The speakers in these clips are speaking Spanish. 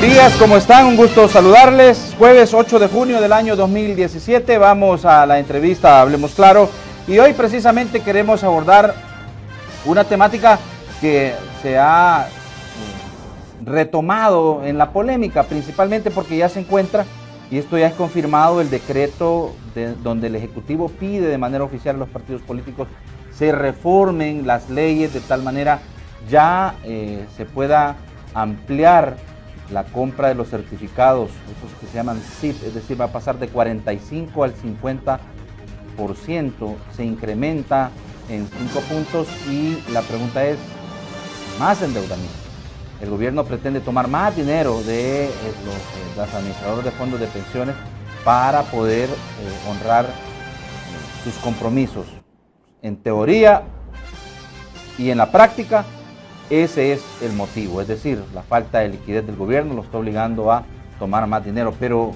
Días, ¿cómo están? Un gusto saludarles. Jueves 8 de junio del año 2017, vamos a la entrevista Hablemos Claro y hoy precisamente queremos abordar una temática que se ha retomado en la polémica, principalmente porque ya se encuentra, y esto ya es confirmado, el decreto donde el Ejecutivo pide de manera oficial a los partidos políticos se reformen las leyes de tal manera ya se pueda ampliar la compra de los certificados, esos que se llaman SIP, es decir, va a pasar de 45 al 50%, se incrementa en 5 puntos y la pregunta es, más endeudamiento. El gobierno pretende tomar más dinero de los administradores de fondos de pensiones para poder honrar sus compromisos. En teoría y en la práctica, ese es el motivo, es decir, la falta de liquidez del gobierno lo está obligando a tomar más dinero, pero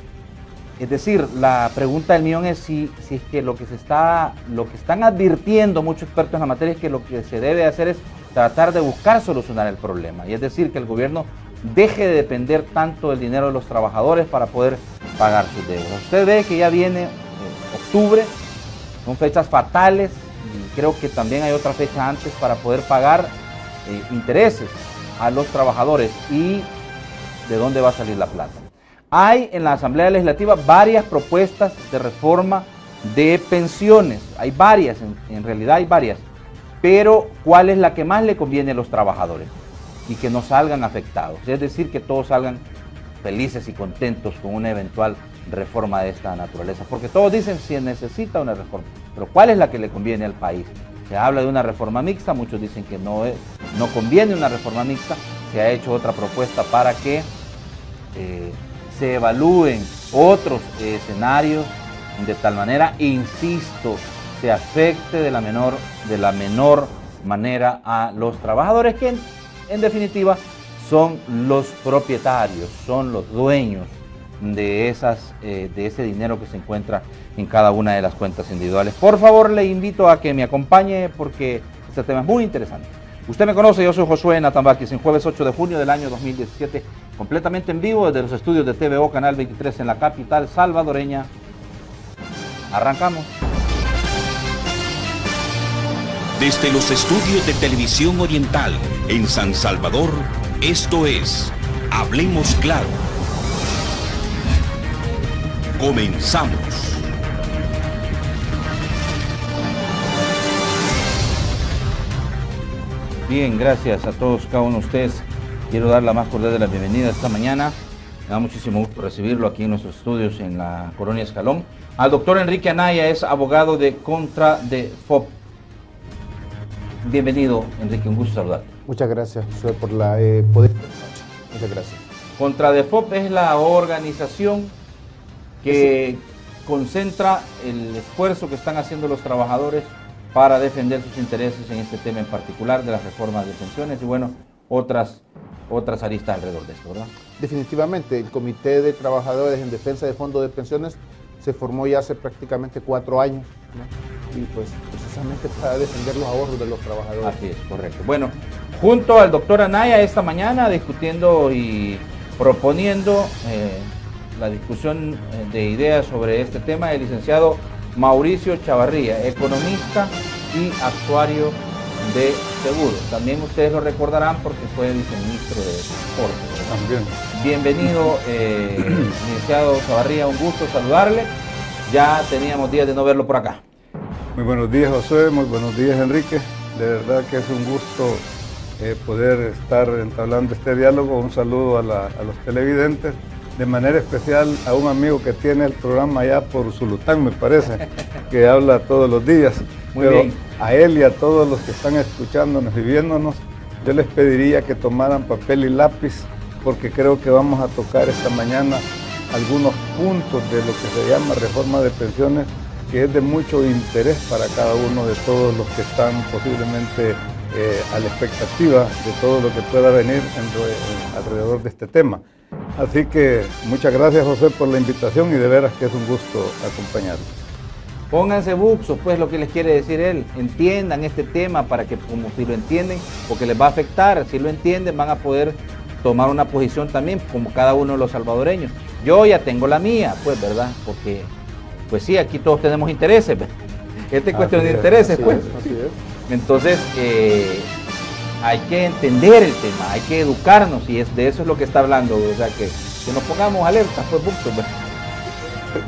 es decir, la pregunta del millón es si es que lo que están advirtiendo muchos expertos en la materia es que lo que se debe hacer es tratar de buscar solucionar el problema, y es decir, que el gobierno deje de depender tanto del dinero de los trabajadores para poder pagar sus deudas. Usted ve que ya viene octubre, son fechas fatales, y creo que también hay otra fecha antes para poder pagar intereses a los trabajadores. ¿Y de dónde va a salir la plata? Hay en la Asamblea Legislativa varias propuestas de reforma de pensiones, hay varias, en realidad hay varias, pero ¿cuál es la que más le conviene a los trabajadores? Y que no salgan afectados, es decir, que todos salgan felices y contentos con una eventual reforma de esta naturaleza, porque todos dicen si necesita una reforma, pero ¿cuál es la que le conviene al país? Se habla de una reforma mixta, muchos dicen que no conviene una reforma mixta, se ha hecho otra propuesta para que se evalúen otros escenarios de tal manera, insisto, se afecte de la menor manera a los trabajadores que en definitiva son los propietarios, son los dueños de ese dinero que se encuentra en cada una de las cuentas individuales. Por favor, le invito a que me acompañe porque este tema es muy interesante. Usted me conoce, yo soy Josué Natambakis, en jueves 8 de junio del año 2017, completamente en vivo desde los estudios de TVO Canal 23 en la capital salvadoreña. Arrancamos. Desde los estudios de Televisión Oriental en San Salvador, esto es Hablemos Claro. Comenzamos. Bien, gracias a todos, cada uno de ustedes. Quiero dar la más cordial de la bienvenida esta mañana. Me da muchísimo gusto recibirlo aquí en nuestros estudios en la Colonia Escalón. Al doctor Enrique Anaya, es abogado de ContraDeFoP. Bienvenido, Enrique, un gusto saludarte. Muchas gracias, Josué, por la poder. Muchas gracias. ContraDeFoP es la organización que concentra el esfuerzo que están haciendo los trabajadores para defender sus intereses en este tema en particular de las reformas de pensiones y bueno, otras aristas alrededor de esto, ¿verdad? Definitivamente, el Comité de Trabajadores en Defensa de Fondos de Pensiones se formó ya hace prácticamente 4 años, ¿no? Y pues precisamente para defender los ahorros de los trabajadores. Así es, correcto. Bueno, junto al doctor Anaya esta mañana discutiendo y proponiendo la discusión de ideas sobre este tema, el licenciado Mauricio Chavarría, economista y actuario de seguros. También ustedes lo recordarán porque fue viceministro de Deportes. También. Bienvenido, licenciado Chavarría, un gusto saludarle. Ya teníamos días de no verlo por acá. Muy buenos días, Josué, muy buenos días, Enrique. De verdad que es un gusto poder estar entablando este diálogo. Un saludo a los televidentes. De manera especial a un amigo que tiene el programa allá por Zulután, me parece, que habla todos los días. Muy bien. A él y a todos los que están escuchándonos y viéndonos, yo les pediría que tomaran papel y lápiz, porque creo que vamos a tocar esta mañana algunos puntos de lo que se llama reforma de pensiones, que es de mucho interés para cada uno de todos los que están posiblemente a la expectativa de todo lo que pueda venir alrededor de este tema. Así que muchas gracias, José, por la invitación y de veras que es un gusto acompañarlos. Pónganse buxos, pues lo que les quiere decir él, entiendan este tema para que, como si lo entienden, porque les va a afectar, si lo entienden van a poder tomar una posición también, como cada uno de los salvadoreños. Yo ya tengo la mía, pues, ¿verdad? Porque, pues sí, aquí todos tenemos intereses, ¿verdad? Esta es cuestión de intereses, pues. Así es. Entonces, hay que entender el tema, hay que educarnos, y de eso es lo que está hablando, o sea, que nos pongamos alertas, pues, ¿verdad?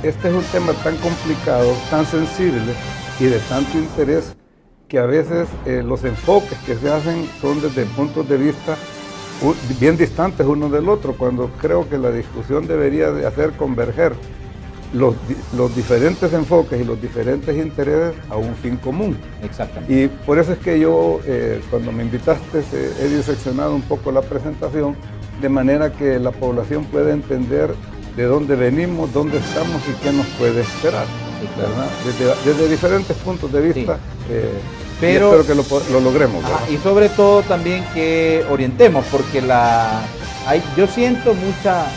Este es un tema tan complicado, tan sensible y de tanto interés, que a veces los enfoques que se hacen son desde puntos de vista bien distantes uno del otro, cuando creo que la discusión debería de hacer converger los diferentes enfoques y los diferentes intereses a un fin común. Exactamente. Y por eso es que yo, cuando me invitaste, he diseccionado un poco la presentación, de manera que la población pueda entender de dónde venimos, dónde estamos y qué nos puede esperar. Sí, claro. ¿Verdad? Desde diferentes puntos de vista, sí. Pero espero que lo logremos. Y sobre todo también que orientemos, porque yo siento mucha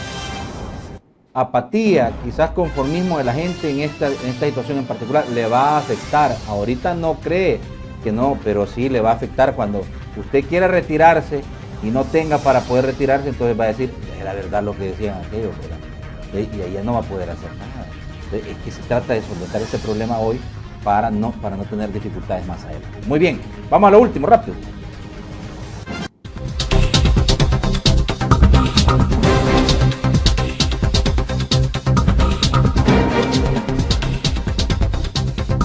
apatía, quizás conformismo de la gente en esta situación en particular. Le va a afectar. Ahorita no cree que no, pero sí le va a afectar cuando usted quiera retirarse y no tenga para poder retirarse, entonces va a decir, era verdad lo que decían aquellos, ¿verdad? Y ahí ya no va a poder hacer nada. Entonces, es que se trata de solventar este problema hoy para no tener dificultades más adelante. Muy bien, vamos a lo último, rápido.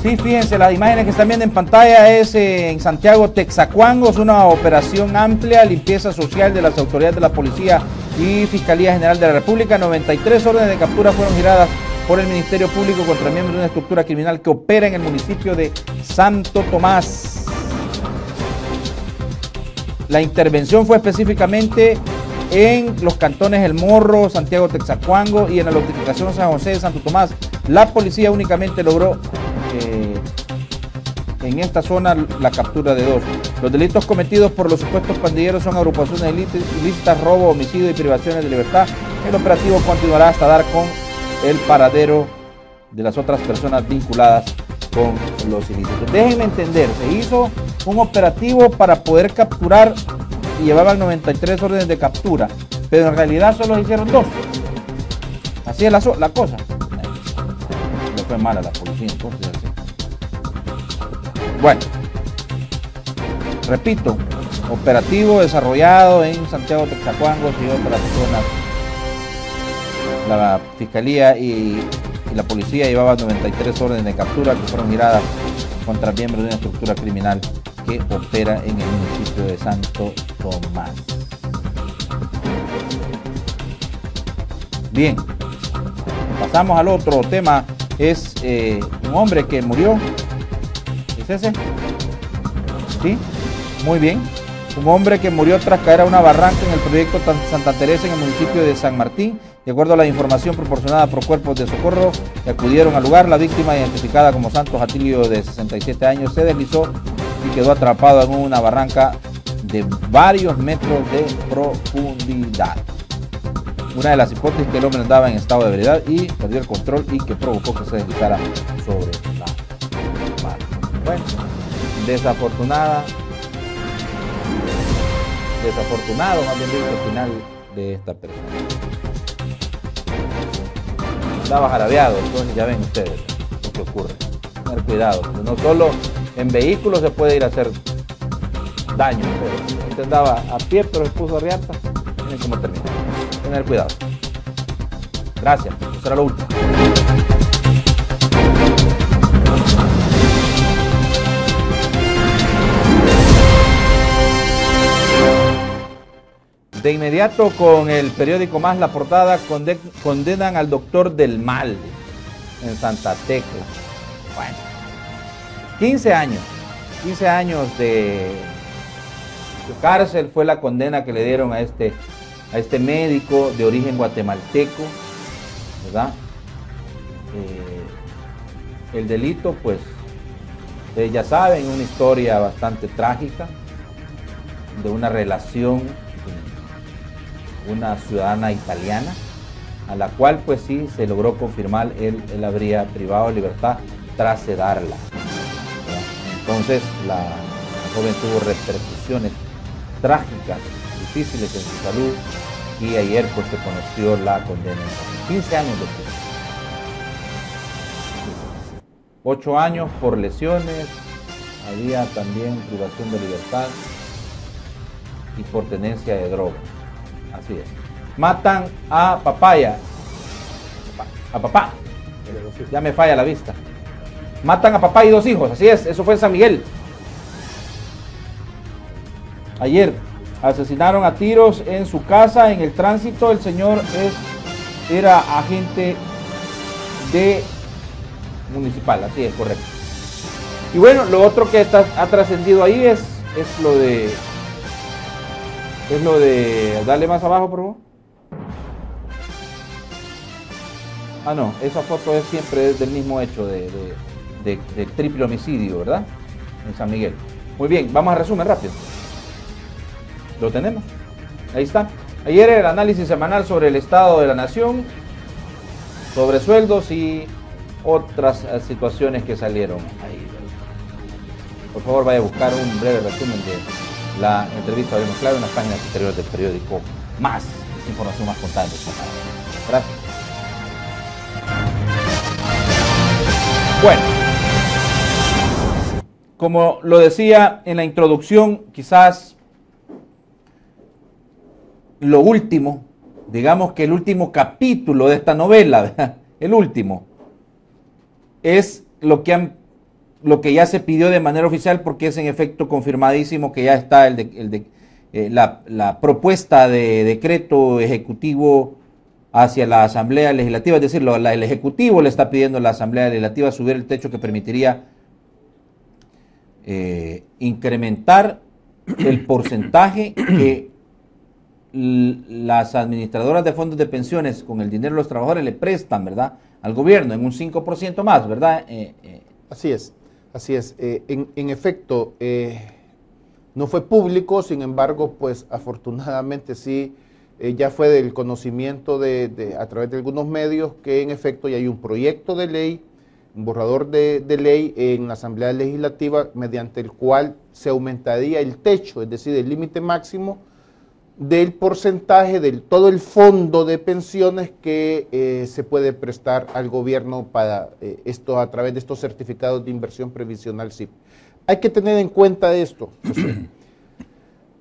Sí, fíjense, las imágenes que están viendo en pantalla es en Santiago Texacuango, es una operación amplia, limpieza social de las autoridades de la Policía y Fiscalía General de la República. 93 órdenes de captura fueron giradas por el Ministerio Público contra miembros de una estructura criminal que opera en el municipio de Santo Tomás. La intervención fue específicamente en los cantones El Morro, Santiago Texacuango y en la notificación San José de Santo Tomás. La policía únicamente logró en esta zona la captura de 2. Los delitos cometidos por los supuestos pandilleros son agrupaciones ilícitas, robo, homicidio y privaciones de libertad. El operativo continuará hasta dar con el paradero de las otras personas vinculadas con los ilícitos. Déjenme entender, se hizo un operativo para poder capturar y llevaban 93 órdenes de captura, pero en realidad solo hicieron 2. Así es la cosa. No fue mala la policía entonces. Así. Bueno, repito, operativo desarrollado en Santiago Texacuango y otras zonas. La Fiscalía y la Policía llevaban 93 órdenes de captura que fueron giradas contra miembros de una estructura criminal que opera en el municipio de Santo Tomás. Bien, pasamos al otro tema. Es un hombre que murió. ¿Es ese? Sí, muy bien. Un hombre que murió tras caer a una barranca en el proyecto Santa Teresa en el municipio de San Martín. De acuerdo a la información proporcionada por cuerpos de socorro que acudieron al lugar, la víctima, identificada como Santos Atilio, de 67 años, se deslizó y quedó atrapado en una barranca de varios metros de profundidad. Una de las hipótesis que el hombre andaba en estado de ebriedad y perdió el control y que provocó que se deslizara sobre la barranca. Bueno, desafortunado más bien dicho, el final de esta persona. Estaba jarabeado, entonces ya ven ustedes lo que ocurre. Tener cuidado, no solo en vehículos se puede ir a hacer daño. Usted andaba a pie pero se puso a riata, miren cómo termina. Tener cuidado. Gracias, eso será lo último. De inmediato con el periódico Más, la portada, condenan al doctor del mal en Santa Tecla. Bueno, 15 años de cárcel fue la condena que le dieron a este médico de origen guatemalteco, ¿verdad? El delito, pues, ya saben, una historia bastante trágica de una relación una ciudadana italiana, a la cual pues sí se logró confirmar, él habría privado de libertad tras sedarla. Entonces la joven tuvo repercusiones trágicas, difíciles en su salud, aquí ayer pues se conoció la condena. 15 años de prisión. 8 años por lesiones, había también privación de libertad y por tenencia de droga. Así es. Matan a Papaya. A papá. Ya me falla la vista. Matan a papá y 2 hijos, así es, eso fue en San Miguel. Ayer asesinaron a tiros en su casa, en el tránsito. El señor era agente de municipal, así es, correcto. Y bueno, lo otro que ha trascendido ahí es lo de, dale más abajo, por favor. Ah, no, esa foto es siempre del mismo hecho de triple homicidio, ¿verdad? En San Miguel. Muy bien, vamos a resumen rápido. Lo tenemos. Ahí está. Ayer el análisis semanal sobre el estado de la nación, sobre sueldos y otras situaciones que salieron ahí. Por favor, vaya a buscar un breve resumen de la entrevista de Hablemos Claro en las páginas interiores del periódico Más. Información más contada. Gracias. Bueno, como lo decía en la introducción, quizás lo último, digamos que el último capítulo de esta novela, ¿verdad? El último, es lo que ya se pidió de manera oficial, porque es en efecto confirmadísimo que ya está la propuesta de decreto ejecutivo hacia la Asamblea Legislativa, es decir, el Ejecutivo le está pidiendo a la Asamblea Legislativa subir el techo que permitiría incrementar el porcentaje que las administradoras de fondos de pensiones con el dinero de los trabajadores le prestan, ¿verdad?, al gobierno en un 5% más, ¿verdad? Así es. En efecto, no fue público, sin embargo, pues afortunadamente sí, ya fue del conocimiento a través de algunos medios que en efecto ya hay un proyecto de ley, un borrador de ley en la Asamblea Legislativa mediante el cual se aumentaría el techo, es decir, el límite máximo del porcentaje de todo el fondo de pensiones que se puede prestar al gobierno para esto a través de estos certificados de inversión previsional SIP. Hay que tener en cuenta esto, José.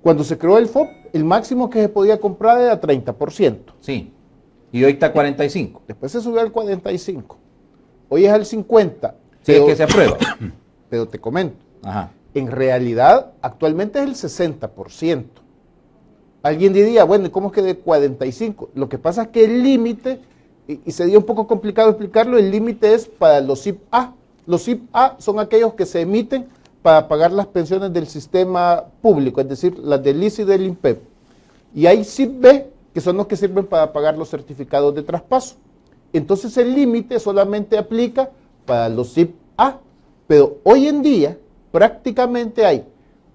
Cuando se creó el FOP, el máximo que se podía comprar era 30%. Sí, y hoy está 45%. Después se subió al 45%. Hoy es al 50%. Sí, es que se aprueba. Pero te comento, Ajá. En realidad actualmente es el 60%. Alguien diría, bueno, ¿y cómo es que de 45%? Lo que pasa es que el límite, y sería un poco complicado explicarlo, el límite es para los SIP-A. Los SIP-A son aquellos que se emiten para pagar las pensiones del sistema público, es decir, las del ISSSTE y del INPEP. Y hay SIP-B, que son los que sirven para pagar los certificados de traspaso. Entonces el límite solamente aplica para los SIP-A, pero hoy en día prácticamente hay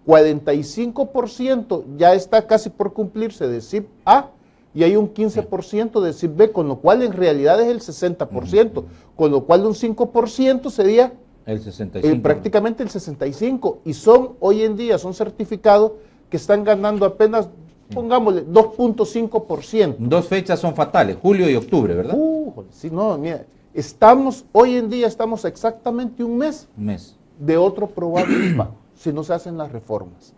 45%, ya está casi por cumplirse de SIP-A, y hay un 15% de SIP-B, con lo cual en realidad es el 60%, con lo cual un 5% sería el 65%. Prácticamente el 65%, y son hoy en día, son certificados que están ganando apenas, pongámosle, 2.5%. 2 fechas son fatales, julio y octubre, ¿verdad? Sí, no, mira, hoy en día estamos exactamente un mes de otro probable pago, si no se hacen las reformas.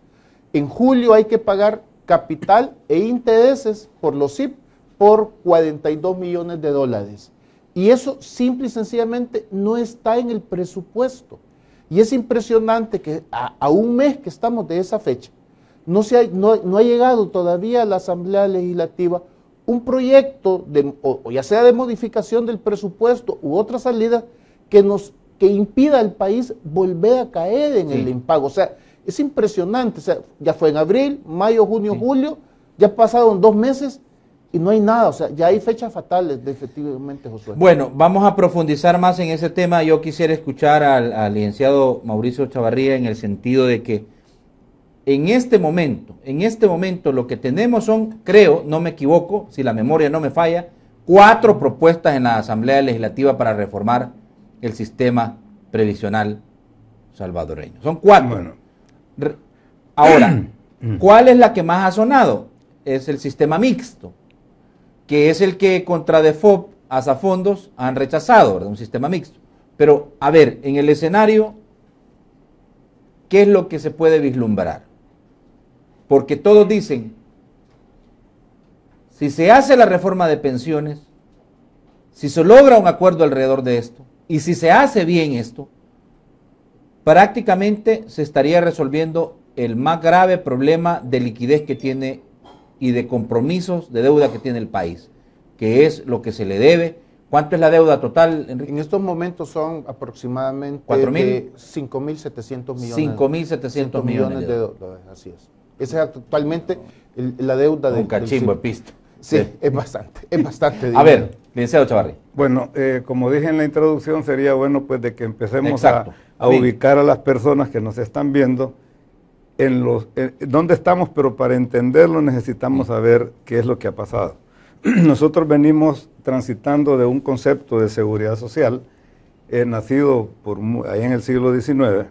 En julio hay que pagar capital e intereses por los SIP por $42 millones. Y eso simple y sencillamente no está en el presupuesto. Y es impresionante que a un mes que estamos de esa fecha, no ha llegado todavía a la Asamblea Legislativa un proyecto, o ya sea de modificación del presupuesto u otra salida, que impida al país volver a caer en el impago. O sea, es impresionante. O sea, ya fue en abril, mayo, junio, julio, ya pasaron 2 meses y no hay nada. O sea, ya hay fechas fatales, efectivamente, Josué. Bueno, vamos a profundizar más en ese tema. Yo quisiera escuchar al licenciado Mauricio Chavarría en el sentido de que en este momento lo que tenemos son, creo, no me equivoco, si la memoria no me falla, 4 propuestas en la Asamblea Legislativa para reformar el sistema previsional salvadoreño. Son 4. Bueno. Ahora, ¿cuál es la que más ha sonado? Es el sistema mixto. que es el que contra DEFOP, Asafondos, han rechazado, ¿verdad? Un sistema mixto. Pero, a ver, en el escenario, ¿qué es lo que se puede vislumbrar? Porque todos dicen, si se hace la reforma de pensiones, si se logra un acuerdo alrededor de esto, y si se hace bien esto, prácticamente se estaría resolviendo el más grave problema de liquidez que tiene y de compromisos de deuda que tiene el país, que es lo que se le debe. ¿Cuánto es la deuda total, Enrique? En estos momentos son aproximadamente 5.700 millones. 5.700 millones de dólares, así es. Esa es actualmente la deuda de... Un cachimbo de pista. Sí, es bastante dinero. A ver, licenciado Chavarri. Bueno, como dije en la introducción, sería bueno pues de que empecemos Exacto. a ubicar a las personas que nos están viendo en dónde estamos, pero para entenderlo necesitamos saber qué es lo que ha pasado. Nosotros venimos transitando de un concepto de seguridad social nacido ahí en el siglo XIX,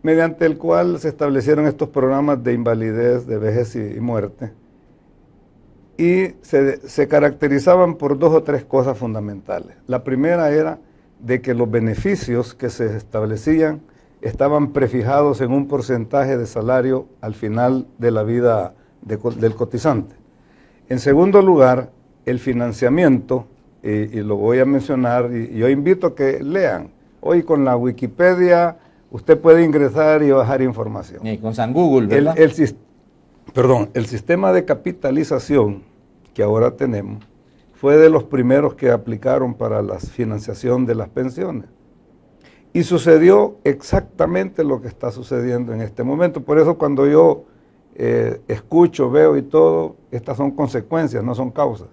mediante el cual se establecieron estos programas de invalidez, de vejez y muerte, y se caracterizaban por 2 o 3 cosas fundamentales. La primera era de que los beneficios que se establecían estaban prefijados en un porcentaje de salario al final de la vida del cotizante. En segundo lugar, el financiamiento, y lo voy a mencionar, y yo invito a que lean. Hoy con la Wikipedia usted puede ingresar y bajar información. Y con San Google, ¿verdad? El sistema de capitalización que ahora tenemos fue de los primeros que aplicaron para la financiación de las pensiones. Y sucedió exactamente lo que está sucediendo en este momento. Por eso cuando yo escucho, veo y todo, estas son consecuencias, no son causas.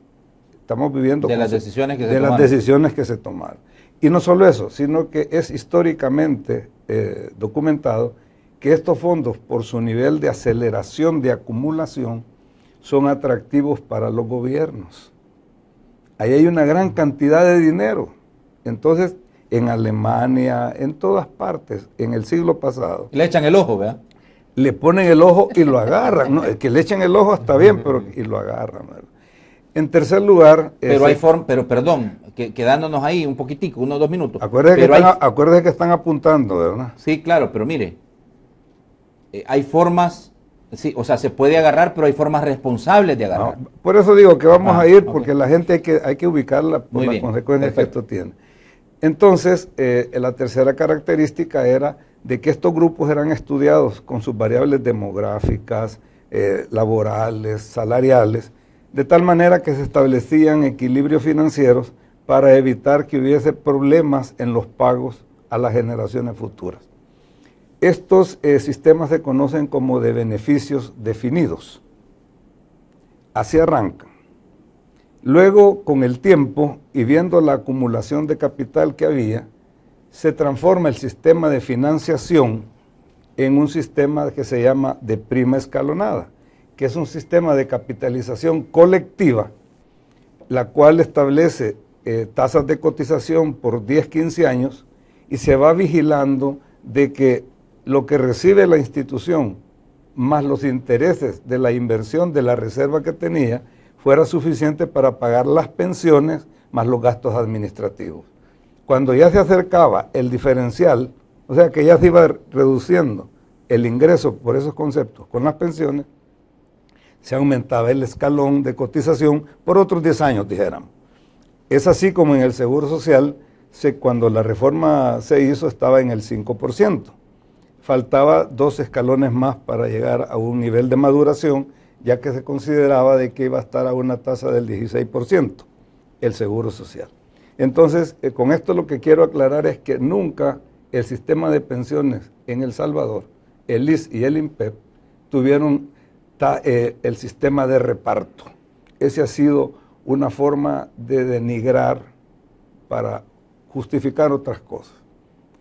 Estamos viviendo de las decisiones que se tomaron. Y no solo eso, sino que es históricamente documentado que estos fondos, por su nivel de aceleración, de acumulación, son atractivos para los gobiernos. Ahí hay una gran cantidad de dinero. Entonces, en Alemania, en todas partes, en el siglo pasado. Le echan el ojo, ¿verdad? Le ponen el ojo y lo agarran. ¿No? Que le echen el ojo está bien, pero y lo agarran, ¿verdad? En tercer lugar... Pero perdón, quedándonos ahí un poquitico, 1 o 2 minutos. Acuérdese que están apuntando, ¿verdad? Sí, claro, pero mire, hay formas, sí, o sea, se puede agarrar, pero hay formas responsables de agarrar. No, por eso digo que vamos a ir, porque la gente hay que ubicarla por las consecuencias que esto tiene. Entonces, la tercera característica era de que estos grupos eran estudiados con sus variables demográficas, laborales, salariales, de tal manera que se establecían equilibrios financieros para evitar que hubiese problemas en los pagos a las generaciones futuras. Estos sistemas se conocen como de beneficios definidos. Así arrancan. Luego, con el tiempo y viendo la acumulación de capital que había, se transforma el sistema de financiación en un sistema que se llama de prima escalonada, que es un sistema de capitalización colectiva, la cual establece tasas de cotización por 10, 15 años y se va vigilando de que lo que recibe la institución más los intereses de la inversión de la reserva que tenía fuera suficiente para pagar las pensiones más los gastos administrativos. Cuando ya se acercaba el diferencial, o sea que ya se iba reduciendo el ingreso por esos conceptos con las pensiones, se aumentaba el escalón de cotización por otros 10 años, dijéramos. Es así como en el Seguro Social, cuando la reforma se hizo, estaba en el 5%. Faltaba 2 escalones más para llegar a un nivel de maduración, ya que se consideraba de que iba a estar a una tasa del 16%, el Seguro Social. Entonces, con esto lo que quiero aclarar es que nunca el sistema de pensiones en El Salvador, el ISS y el INPEP, tuvieron el sistema de reparto. Ese ha sido una forma de denigrar para justificar otras cosas.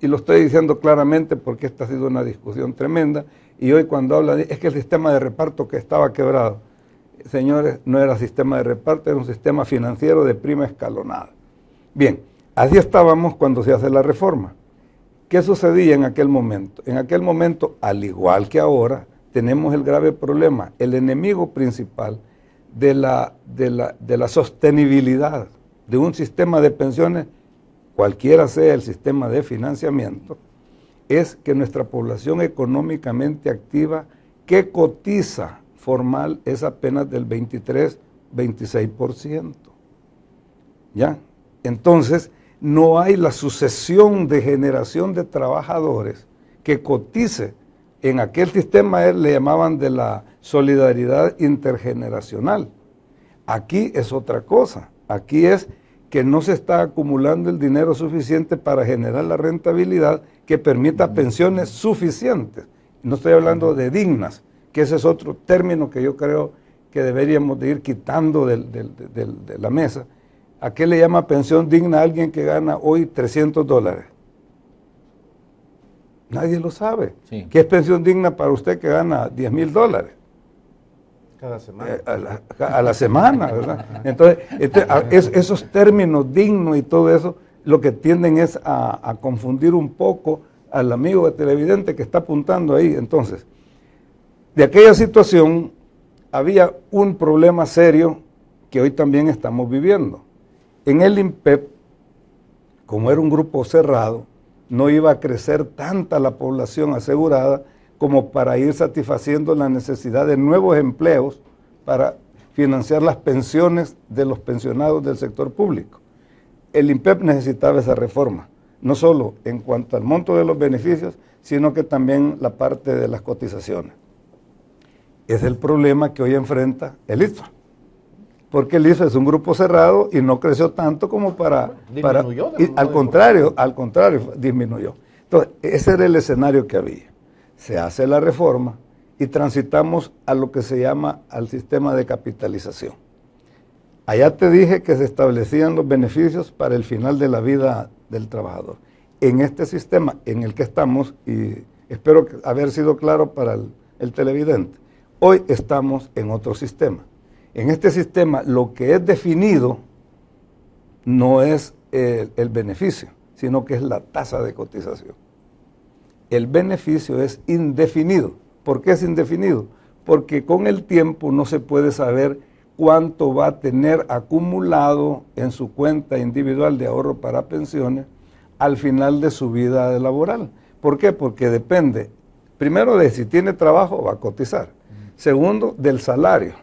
Y lo estoy diciendo claramente porque esta ha sido una discusión tremenda, y hoy cuando hablan es que el sistema de reparto que estaba quebrado, señores, no era sistema de reparto, era un sistema financiero de prima escalonada. Bien, así estábamos cuando se hace la reforma. ¿Qué sucedía en aquel momento? En aquel momento, al igual que ahora, tenemos el grave problema, el enemigo principal de la sostenibilidad de un sistema de pensiones, cualquiera sea el sistema de financiamiento, es que nuestra población económicamente activa que cotiza formal es apenas del 23-26%. ¿Ya? Entonces, no hay la sucesión de generación de trabajadores que cotice en aquel sistema, le llamaban de la solidaridad intergeneracional. Aquí es otra cosa. Aquí es que no se está acumulando el dinero suficiente para generar la rentabilidad que permita pensiones suficientes. No estoy hablando de dignas, que ese es otro término que yo creo que deberíamos de ir quitando de la mesa. ¿A qué le llama pensión digna a alguien que gana hoy $300? Nadie lo sabe. Sí. ¿Qué es pensión digna para usted que gana $10,000? Cada semana. A la semana, ¿verdad? Entonces, esos términos dignos y todo eso, lo que tienden es a confundir un poco al amigo televidente que está apuntando ahí. Entonces, de aquella situación había un problema serio que hoy también estamos viviendo. En el INPEP, como era un grupo cerrado, no iba a crecer tanta la población asegurada como para ir satisfaciendo la necesidad de nuevos empleos para financiar las pensiones de los pensionados del sector público. El INPEP necesitaba esa reforma, no solo en cuanto al monto de los beneficios, sino que también la parte de las cotizaciones. Es el problema que hoy enfrenta el ISFA, porque el ISFA es un grupo cerrado y no creció tanto como disminuyó. Al contrario, disminuyó. Entonces, ese era el escenario que había. Se hace la reforma y transitamos a lo que se llama al sistema de capitalización. Allá te dije que se establecían los beneficios para el final de la vida del trabajador. En este sistema en el que estamos, y espero haber sido claro para el televidente, hoy estamos en otro sistema. En este sistema lo que es definido no es el beneficio, sino que es la tasa de cotización. El beneficio es indefinido. ¿Por qué es indefinido? Porque con el tiempo no se puede saber cuánto va a tener acumulado en su cuenta individual de ahorro para pensiones al final de su vida laboral. ¿Por qué? Porque depende, primero, de si tiene trabajo, va a cotizar. Segundo, del salario.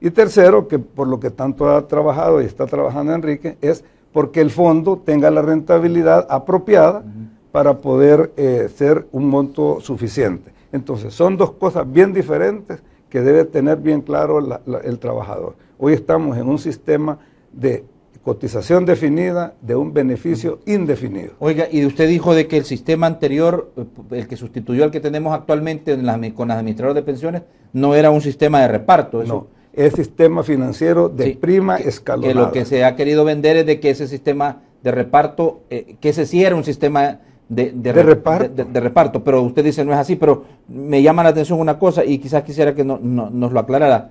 Y tercero, que por lo que tanto ha trabajado y está trabajando Enrique, es porque el fondo tenga la rentabilidad apropiada para poder ser un monto suficiente. Entonces, son dos cosas bien diferentes que debe tener bien claro el trabajador. Hoy estamos en un sistema de cotización definida, de un beneficio indefinido. Oiga, y usted dijo de que el sistema anterior, el que sustituyó al que tenemos actualmente con las administradoras de pensiones, no era un sistema de reparto. ¿Eso? No, es sistema financiero de prima escalonada. Que lo que se ha querido vender es de que ese sistema de reparto, que ese sí era un sistema de reparto, pero usted dice no es así, pero me llama la atención una cosa y quizás quisiera que nos lo aclarara.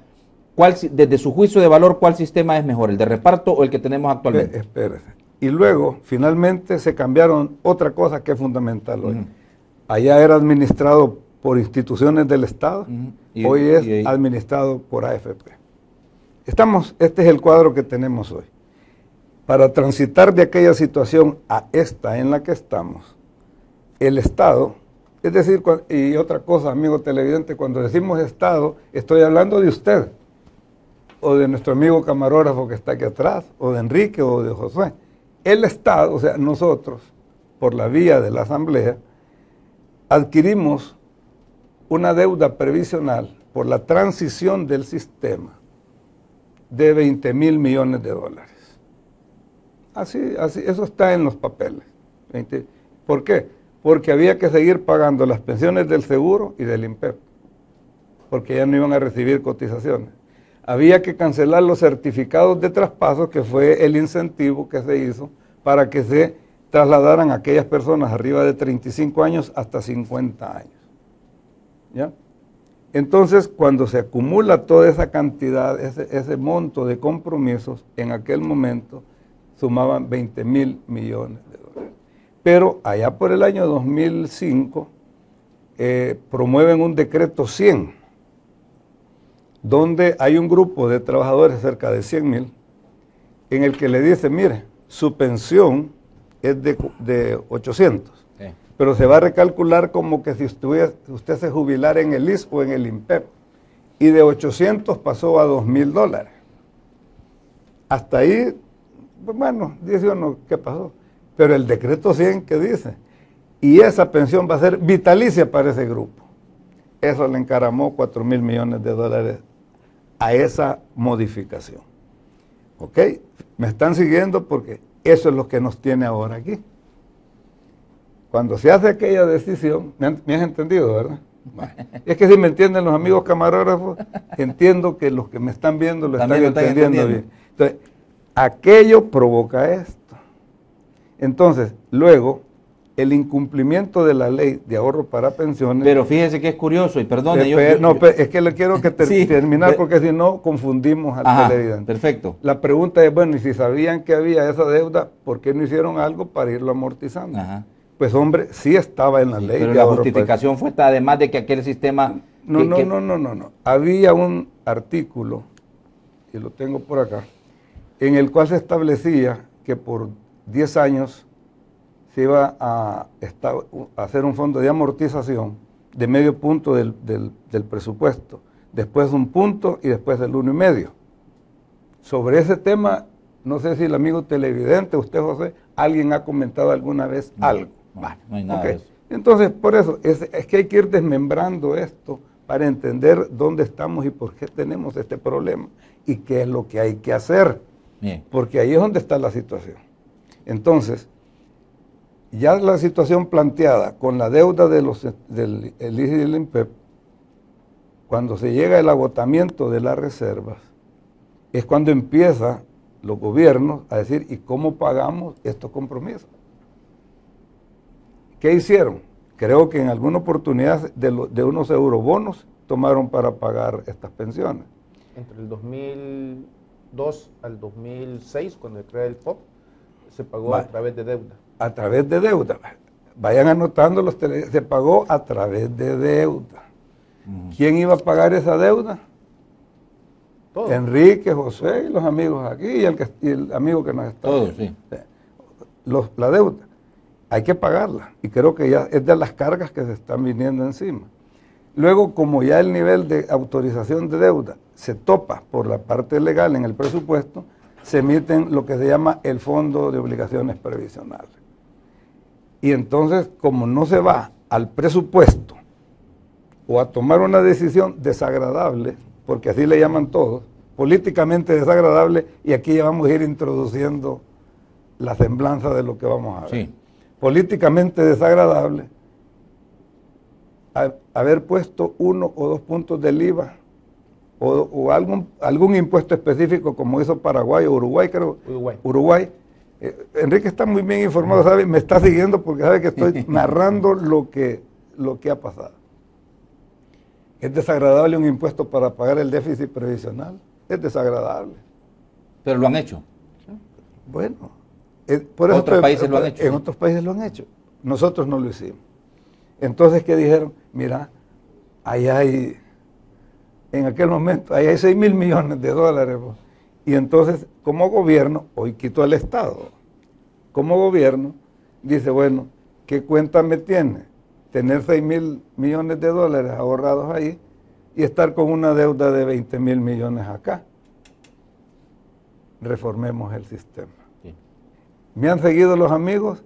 Desde su juicio de valor, ¿cuál sistema es mejor, el de reparto o el que tenemos actualmente? Espérese. Y luego, finalmente, se cambiaron otra cosa que es fundamental hoy. Allá era administrado por instituciones del Estado, hoy es administrado por AFP. Este es el cuadro que tenemos hoy. Para transitar de aquella situación a esta en la que estamos, el Estado, es decir, y otra cosa, amigo televidente, cuando decimos Estado, estoy hablando de usted, o de nuestro amigo camarógrafo que está aquí atrás, o de Enrique, o de Josué. El Estado, o sea, nosotros, por la vía de la Asamblea, adquirimos una deuda previsional por la transición del sistema de 20,000 millones de dólares. Así, eso está en los papeles. ¿Por qué? Porque había que seguir pagando las pensiones del seguro y del INPEP, porque ya no iban a recibir cotizaciones. Había que cancelar los certificados de traspaso, que fue el incentivo que se hizo para que se trasladaran a aquellas personas arriba de 35 años hasta 50 años. ¿Ya? Entonces, cuando se acumula toda esa cantidad, ese monto de compromisos, en aquel momento sumaban 20,000 millones de dólares. Pero allá por el año 2005 promueven un decreto 100, donde hay un grupo de trabajadores, cerca de 100,000, en el que le dice, mire, su pensión es de 800, pero se va a recalcular como que si usted se jubilara en el IS o en el INPEP, y de 800 pasó a $2,000. Hasta ahí, bueno, dice uno, ¿qué pasó? Pero el decreto 100, ¿qué dice? Y esa pensión va a ser vitalicia para ese grupo. Eso le encaramó $4,000 millones a esa modificación. ¿Ok? Me están siguiendo porque eso es lo que nos tiene ahora aquí. Cuando se hace aquella decisión, ¿me has entendido, verdad? Es que si me entienden los amigos camarógrafos, entiendo que los que me están viendo lo están entendiendo bien. Entonces, aquello provoca esto. Entonces, luego, el incumplimiento de la ley de ahorro para pensiones. Pero fíjese que es curioso, y perdone. Es que le quiero que terminar porque si no confundimos al televidente. Perfecto. La pregunta es, bueno, y si sabían que había esa deuda, ¿por qué no hicieron algo para irlo amortizando? Ajá. Pues hombre, sí estaba en la ley. Pero la justificación fue esta, además de que aquel sistema... No. Había un artículo, y lo tengo por acá, en el cual se establecía que por 10 años se iba a hacer un fondo de amortización de medio punto del presupuesto, después 1 punto y después del 1,5. Sobre ese tema, no sé si el amigo televidente, usted José, alguien ha comentado alguna vez algo. No hay nada de eso. Entonces, por eso, es que hay que ir desmembrando esto para entender dónde estamos y por qué tenemos este problema y qué es lo que hay que hacer. Bien. Porque ahí es donde está la situación. Entonces, ya la situación planteada con la deuda del IS y del INPEP, cuando se llega el agotamiento de las reservas, es cuando empiezan los gobiernos a decir, ¿y cómo pagamos estos compromisos? ¿Qué hicieron? Creo que en alguna oportunidad de unos eurobonos tomaron para pagar estas pensiones. Entre el 2002 al 2006, cuando se crea el POP, se pagó a través de deuda. A través de deuda. Vayan anotando se pagó a través de deuda. ¿Quién iba a pagar esa deuda? Todos. Enrique, José y los amigos aquí y el amigo que nos está Todos, sí. La deuda. Hay que pagarla y creo que ya es de las cargas que se están viniendo encima. Luego, como ya el nivel de autorización de deuda se topa por la parte legal en el presupuesto, se emiten lo que se llama el Fondo de Obligaciones Previsionales. Y entonces, como no se va al presupuesto o a tomar una decisión desagradable, porque así le llaman todos, políticamente desagradable, y aquí ya vamos a ir introduciendo la semblanza de lo que vamos a ver. Sí. Políticamente desagradable, haber puesto 1 o 2 puntos del IVA o algún impuesto específico como hizo Paraguay o Uruguay, creo. Uruguay. Enrique está muy bien informado, ¿sabe? Me está siguiendo porque sabe que estoy narrando lo que ha pasado. ¿Es desagradable un impuesto para pagar el déficit previsional? Es desagradable. Pero lo han hecho. Bueno. Otros países lo han hecho. En otros países lo han hecho. Nosotros no lo hicimos. Entonces, ¿qué dijeron? Mira, ahí hay, en aquel momento, ahí hay $6,000 millones. Pues. Y entonces, como gobierno, hoy quito al Estado, como gobierno, dice, bueno, ¿qué cuenta me tiene? Tener $6,000 millones ahorrados ahí y estar con una deuda de $20,000 millones acá. Reformemos el sistema. Me han seguido los amigos,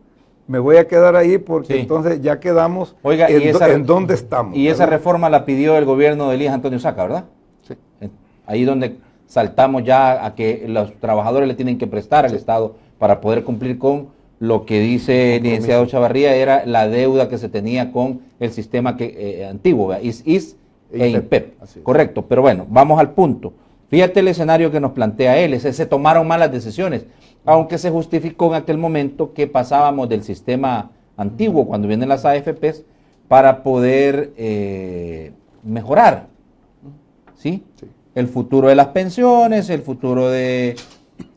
me voy a quedar ahí porque entonces ya quedamos en dónde estamos. Y esa reforma la pidió el gobierno de Elías Antonio Saca, ¿verdad? Sí. Ahí donde saltamos ya a que los trabajadores le tienen que prestar al Estado para poder cumplir con lo que dice el licenciado Chavarría, era la deuda que se tenía con el sistema antiguo, IS e INPEP. Correcto, pero bueno, vamos al punto. Fíjate el escenario que nos plantea él, se tomaron malas decisiones, aunque se justificó en aquel momento que pasábamos del sistema antiguo, cuando vienen las AFPs, para poder mejorar, ¿sí? El futuro de las pensiones, el futuro de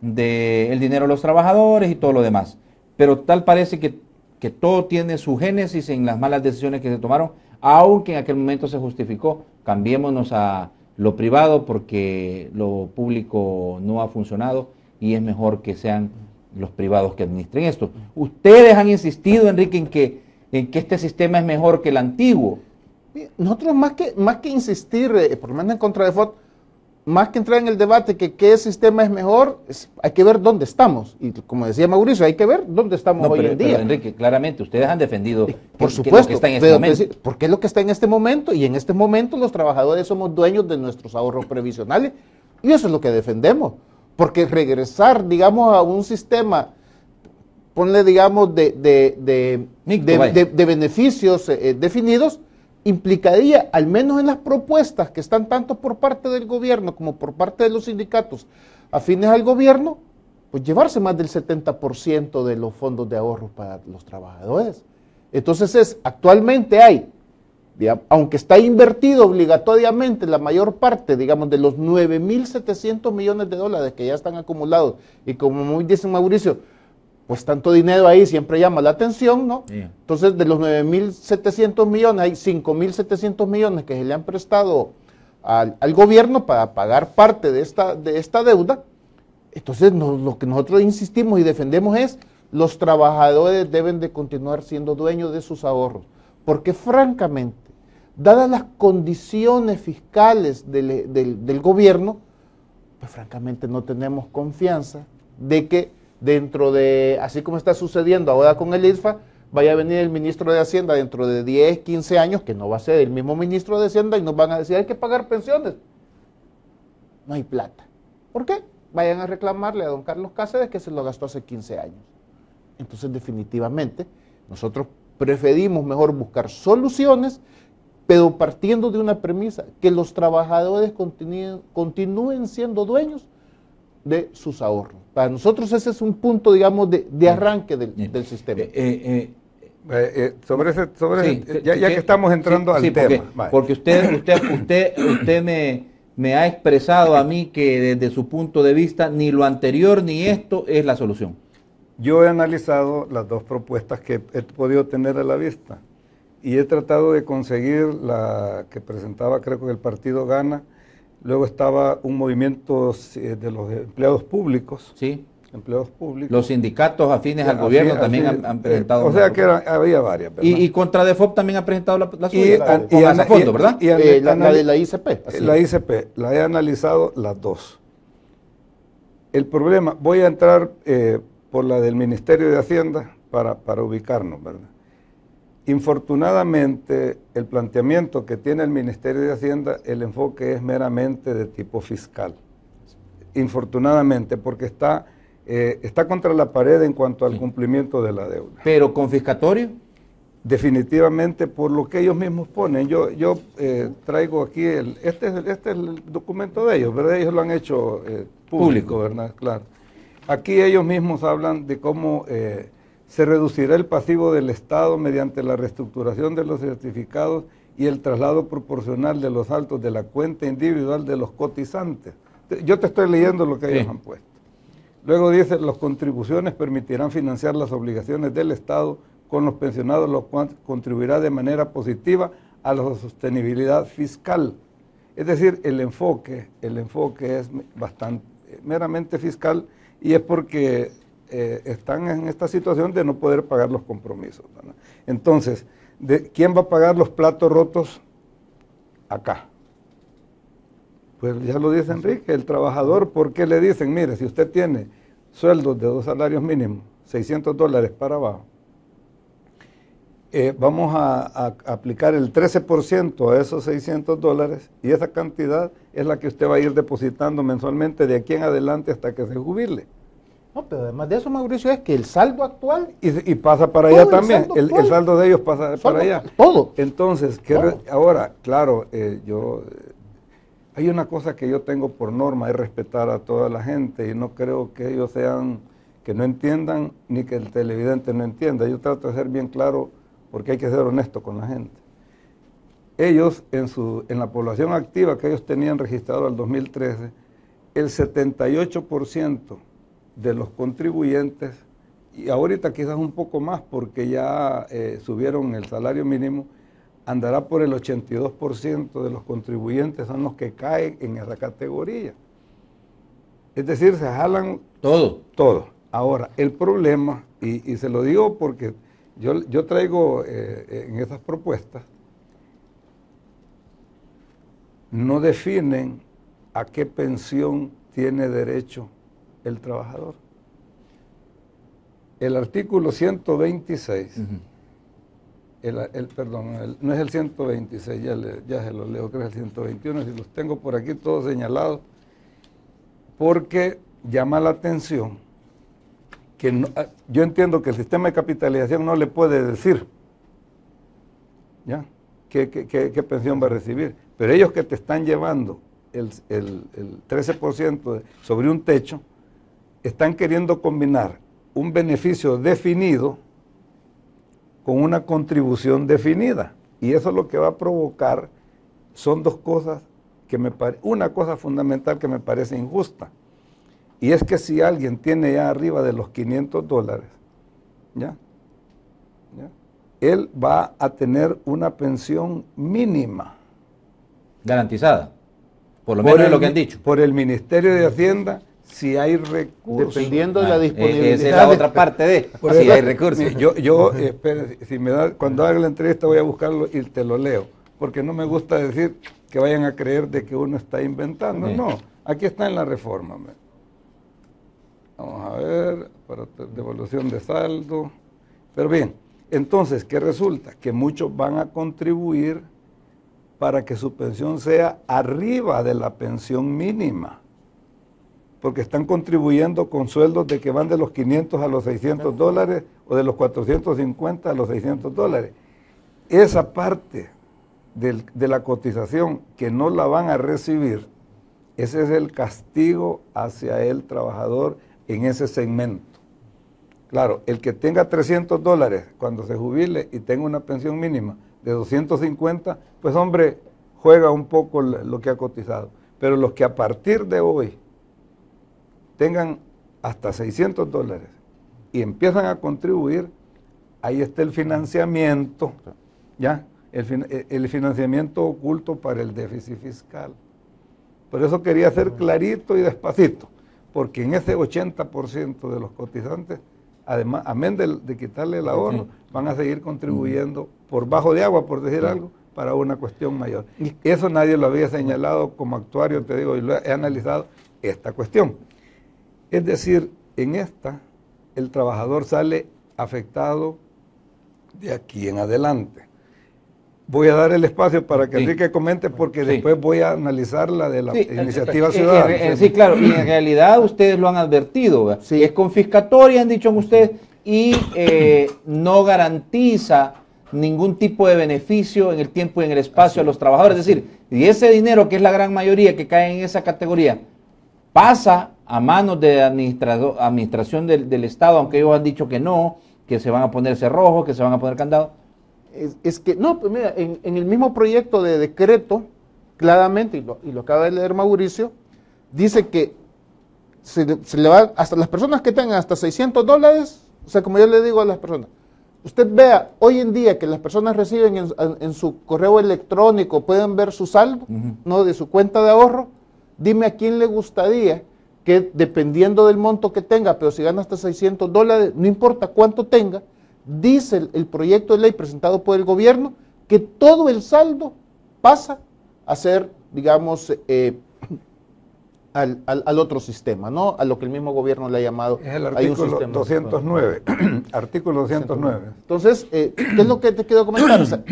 el dinero de los trabajadores y todo lo demás. Pero tal parece que todo tiene su génesis en las malas decisiones que se tomaron, aunque en aquel momento se justificó, cambiémonos a lo privado porque lo público no ha funcionado y es mejor que sean los privados que administren esto. Ustedes han insistido, Enrique, en que este sistema es mejor que el antiguo. Nosotros más que insistir, por lo menos en contra de FOT, más que entrar en el debate que qué sistema es mejor, hay que ver dónde estamos. Y como decía Mauricio, hay que ver dónde estamos hoy en día. Pero Enrique, claramente, ustedes han defendido por supuesto, lo que está en este momento. Porque es lo que está en este momento, y en este momento los trabajadores somos dueños de nuestros ahorros previsionales, y eso es lo que defendemos. Porque regresar, digamos, a un sistema, ponle, digamos, de beneficios definidos, implicaría, al menos en las propuestas que están tanto por parte del gobierno como por parte de los sindicatos afines al gobierno, pues llevarse más del 70% de los fondos de ahorro para los trabajadores. Entonces actualmente hay, digamos, aunque está invertido obligatoriamente la mayor parte, digamos, de los 9.700 millones de dólares que ya están acumulados, y como muy dice Mauricio, pues tanto dinero ahí siempre llama la atención, ¿no? Yeah. Entonces, de los 9.700 millones, hay 5.700 millones que se le han prestado al gobierno para pagar parte de esta deuda. Entonces, lo que nosotros insistimos y defendemos es, los trabajadores deben de continuar siendo dueños de sus ahorros, porque francamente, dadas las condiciones fiscales del gobierno, pues francamente no tenemos confianza de que dentro de, así como está sucediendo ahora con el ISFA, vaya a venir el ministro de Hacienda dentro de 10, 15 años, que no va a ser el mismo ministro de Hacienda, y nos van a decir, hay que pagar pensiones. No hay plata. ¿Por qué? Vayan a reclamarle a don Carlos Cáceres que se lo gastó hace 15 años. Entonces, definitivamente, nosotros preferimos mejor buscar soluciones, pero partiendo de una premisa, que los trabajadores continúen siendo dueños de sus ahorros. Para nosotros ese es un punto, digamos, de arranque del sistema. Ya que estamos entrando al tema. Porque usted me ha expresado a mí que desde su punto de vista ni lo anterior ni esto es la solución. Yo he analizado las dos propuestas que he podido tener a la vista y he tratado de conseguir la que presentaba, creo que el partido Gana. Luego estaba un movimiento de los empleados públicos. Sí. Empleados públicos. Los sindicatos afines al gobierno también han presentado. O sea que había varias. Y contra DEFOP también ha presentado la suya. Con fondo, ¿verdad? La de la ICP. La ICP, la he analizado las dos. El problema, voy a entrar por la del Ministerio de Hacienda para ubicarnos, ¿verdad? Infortunadamente, el planteamiento que tiene el Ministerio de Hacienda, el enfoque es meramente de tipo fiscal. Infortunadamente, porque está contra la pared en cuanto al cumplimiento de la deuda. ¿Pero confiscatorio? Definitivamente, por lo que ellos mismos ponen. Yo traigo aquí, este es el documento de ellos, ¿verdad? Ellos lo han hecho público, ¿verdad? Claro. Aquí ellos mismos hablan de cómo se reducirá el pasivo del Estado mediante la reestructuración de los certificados y el traslado proporcional de los saltos de la cuenta individual de los cotizantes. Yo te estoy leyendo lo que ellos han puesto. Luego dice, las contribuciones permitirán financiar las obligaciones del Estado con los pensionados, lo cual contribuirá de manera positiva a la sostenibilidad fiscal. Es decir, el enfoque es bastante meramente fiscal, y es porque están en esta situación de no poder pagar los compromisos, ¿verdad? Entonces, ¿quién va a pagar los platos rotos? Acá. Pues ya lo dice Enrique, el trabajador. ¿Por qué le dicen? Mire, si usted tiene sueldos de 2 salarios mínimos, $600 para abajo, vamos a aplicar el 13% a esos $600, y esa cantidad es la que usted va a ir depositando mensualmente de aquí en adelante hasta que se jubile. No, pero además de eso, Mauricio, es que el saldo actual... Y pasa para allá también, el saldo de ellos pasa para allá. Todo. Entonces, ahora, claro, hay una cosa que yo tengo por norma, es respetar a toda la gente, y no creo que ellos que no entiendan, ni que el televidente no entienda. Yo trato de ser bien claro, porque hay que ser honesto con la gente. Ellos, en la población activa que ellos tenían registrado al 2013, el 78% de los contribuyentes, y ahorita quizás un poco más porque ya subieron el salario mínimo, andará por el 82% de los contribuyentes son los que caen en esa categoría. Es decir, se jalan todo. Ahora, el problema, y se lo digo porque yo traigo en esas propuestas, no definen a qué pensión tiene derecho el trabajador. El artículo 126, no es el 126, ya se lo leo, creo que es el 121, si los tengo por aquí todos señalados, porque llama la atención que no, yo entiendo que el sistema de capitalización no le puede decir, ¿ya?, qué pensión va a recibir, pero ellos que te están llevando el 13% sobre un techo, están queriendo combinar un beneficio definido con una contribución definida, y eso lo que va a provocar son dos cosas que una cosa fundamental que me parece injusta, y es que si alguien tiene ya arriba de los $500, ¿ya?, él va a tener una pensión mínima. Garantizada, por lo menos es lo que han dicho. Por el Ministerio de Hacienda, si hay recursos. Dependiendo de la disponibilidad. Esa es la otra parte de, si hay recursos. Espere, cuando haga la entrevista voy a buscarlo y te lo leo, porque no me gusta decir que vayan a creer de que uno está inventando. No, aquí está en la reforma. Vamos a ver, para devolución de saldo. Pero bien, entonces, ¿qué resulta? Que muchos van a contribuir para que su pensión sea arriba de la pensión mínima, porque están contribuyendo con sueldos de que van de los $500 a los $600 o de los 450 a los $600. Esa parte de la cotización que no la van a recibir, ese es el castigo hacia el trabajador en ese segmento. Claro, el que tenga $300 cuando se jubile y tenga una pensión mínima de 250, pues hombre, juega un poco lo que ha cotizado. Pero los que a partir de hoy tengan hasta $600 y empiezan a contribuir, ahí está el financiamiento, ¿ya? El financiamiento oculto para el déficit fiscal. Por eso quería ser clarito y despacito, porque en ese 80% de los cotizantes, además, amén de quitarle el ahorro, van a seguir contribuyendo por bajo de agua, por decir algo, para una cuestión mayor. Eso nadie lo había señalado como actuario, te digo, y lo he analizado esta cuestión. Es decir, en esta, el trabajador sale afectado de aquí en adelante. Voy a dar el espacio para que Enrique comente, porque después voy a analizar la de la iniciativa ciudadana. Sí, claro, y en realidad ustedes lo han advertido, es confiscatoria, han dicho ustedes, y no garantiza ningún tipo de beneficio en el tiempo y en el espacio a los trabajadores. Es decir, y ese dinero, que es la gran mayoría que cae en esa categoría, pasa a manos de administración del Estado, aunque ellos han dicho que no, que se van a poner cerrojos, que se van a poner candados. Es que, no, pues mira, en el mismo proyecto de decreto, claramente, y lo acaba de leer Mauricio, dice que se le va, hasta las personas que tengan hasta $600, o sea, como yo le digo a las personas, usted vea, hoy en día que las personas reciben en su correo electrónico, pueden ver su saldo, ¿no?, de su cuenta de ahorro, dime a quién le gustaría que, dependiendo del monto que tenga, pero si gana hasta $600, no importa cuánto tenga, dice el proyecto de ley presentado por el gobierno que todo el saldo pasa a ser, digamos, al otro sistema, ¿no? A lo que el mismo gobierno le ha llamado. Es el artículo 209, artículo 209. Entonces, ¿qué es lo que te quiero comentar? O sea,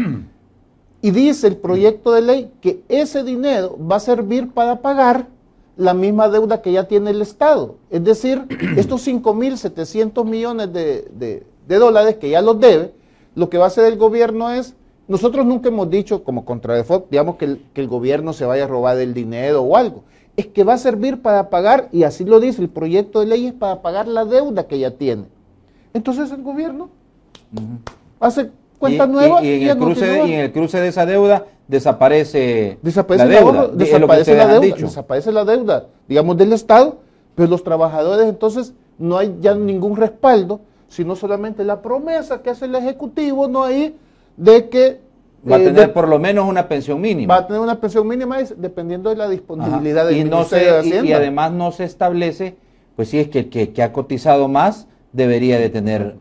y dice el proyecto de ley que ese dinero va a servir para pagar la misma deuda que ya tiene el Estado. Es decir, estos 5.700 millones de dólares que ya los debe, lo que va a hacer el gobierno es, nosotros nunca hemos dicho como contradefot, digamos que el gobierno se vaya a robar el dinero o algo, es que va a servir para pagar, y así lo dice el proyecto de ley, es para pagar la deuda que ya tiene. Entonces el gobierno hace cuenta nueva y en el cruce de esa deuda desaparece la deuda, desaparece la deuda, digamos, del Estado, pero los trabajadores entonces no hay ya ningún respaldo, sino solamente la promesa que hace el Ejecutivo, no ahí, de que Va a tener por lo menos una pensión mínima. Va a tener una pensión mínima dependiendo de la disponibilidad del Ministerio de Hacienda. Y además no se establece, pues si es que el que ha cotizado más debería de tener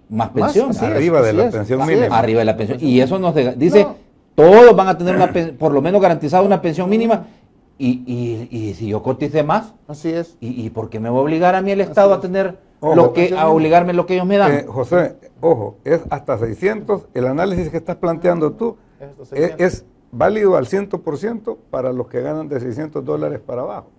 más pensión. Arriba de la pensión mínima. Arriba de la pensión. Y eso nos dice, todos van a tener por lo menos garantizada una pensión mínima. Y si yo cotice más, así es. ¿Y por qué me va a obligar a mí el Estado a tener a obligarme lo que ellos me dan? José, ojo, es hasta 600. El análisis que estás planteando tú es válido al 100% para los que ganan de $600 para abajo.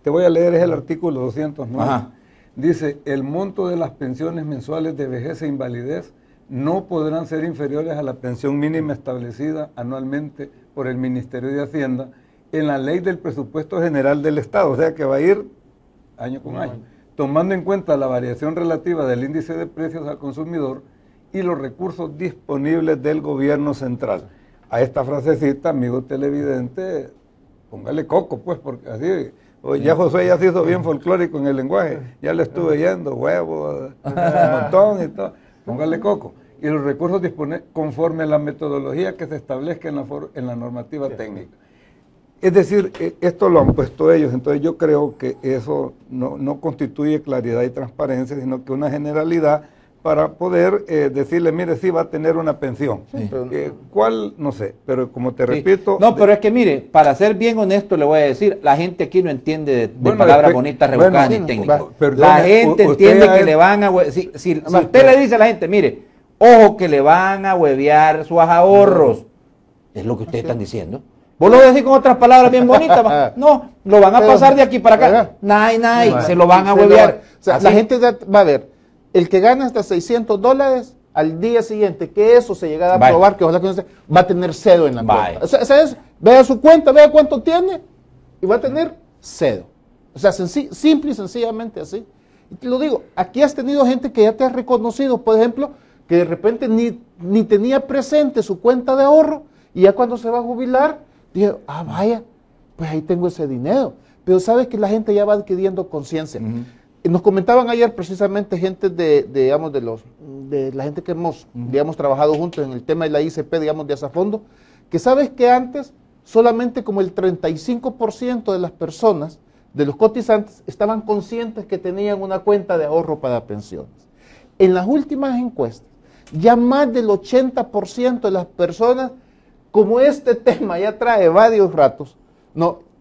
Te voy a leer, es el artículo 209. Ajá. Dice, el monto de las pensiones mensuales de vejez e invalidez no podrán ser inferiores a la pensión mínima establecida anualmente por el Ministerio de Hacienda en la ley del presupuesto general del Estado, o sea que va a ir año con año, tomando en cuenta la variación relativa del índice de precios al consumidor y los recursos disponibles del gobierno central. A esta frasecita, amigo televidente, póngale coco, pues, porque así, ya José ya se hizo bien folclórico en el lenguaje, ya le estuve yendo, huevo, un montón y todo, póngale coco. Y los recursos disponibles conforme a la metodología que se establezca en la normativa técnica. Es decir, esto lo han puesto ellos, entonces yo creo que eso no constituye claridad y transparencia, sino que una generalidad para poder decirle, mire, sí va a tener una pensión. Sí. ¿Cuál? No sé, pero como te repito... No, pero es que mire, para ser bien honesto le voy a decir, la gente aquí no entiende de palabras bonitas, rebuscadas ni técnicas. La gente entiende que le van a... Si usted le dice a la gente, mire, ojo que le van a huevear sus ahorros, es lo que ustedes están diciendo. ¿Vos lo decís con otras palabras bien bonitas? No, lo van a pasar de aquí para acá. Se lo van a huevear. O sea, la gente va a ver, el que gana hasta $600 al día siguiente, que eso se llega a aprobar, que ojalá que no se, va a tener cedo en la cuenta. O sea, vea su cuenta, vea cuánto tiene y va a tener cedo. O sea, simple y sencillamente así. Y te lo digo, aquí has tenido gente que ya te ha reconocido, por ejemplo, que de repente ni tenía presente su cuenta de ahorro y ya cuando se va a jubilar, dije, vaya, pues ahí tengo ese dinero. Pero sabes que la gente ya va adquiriendo conciencia. Nos comentaban ayer precisamente gente de la gente que hemos, digamos, trabajado juntos en el tema de la ICP, digamos, de Asafondo, que sabes que antes solamente como el 35% de las personas, de los cotizantes, estaban conscientes que tenían una cuenta de ahorro para pensiones. En las últimas encuestas, ya más del 80% de las personas, como este tema ya trae varios ratos,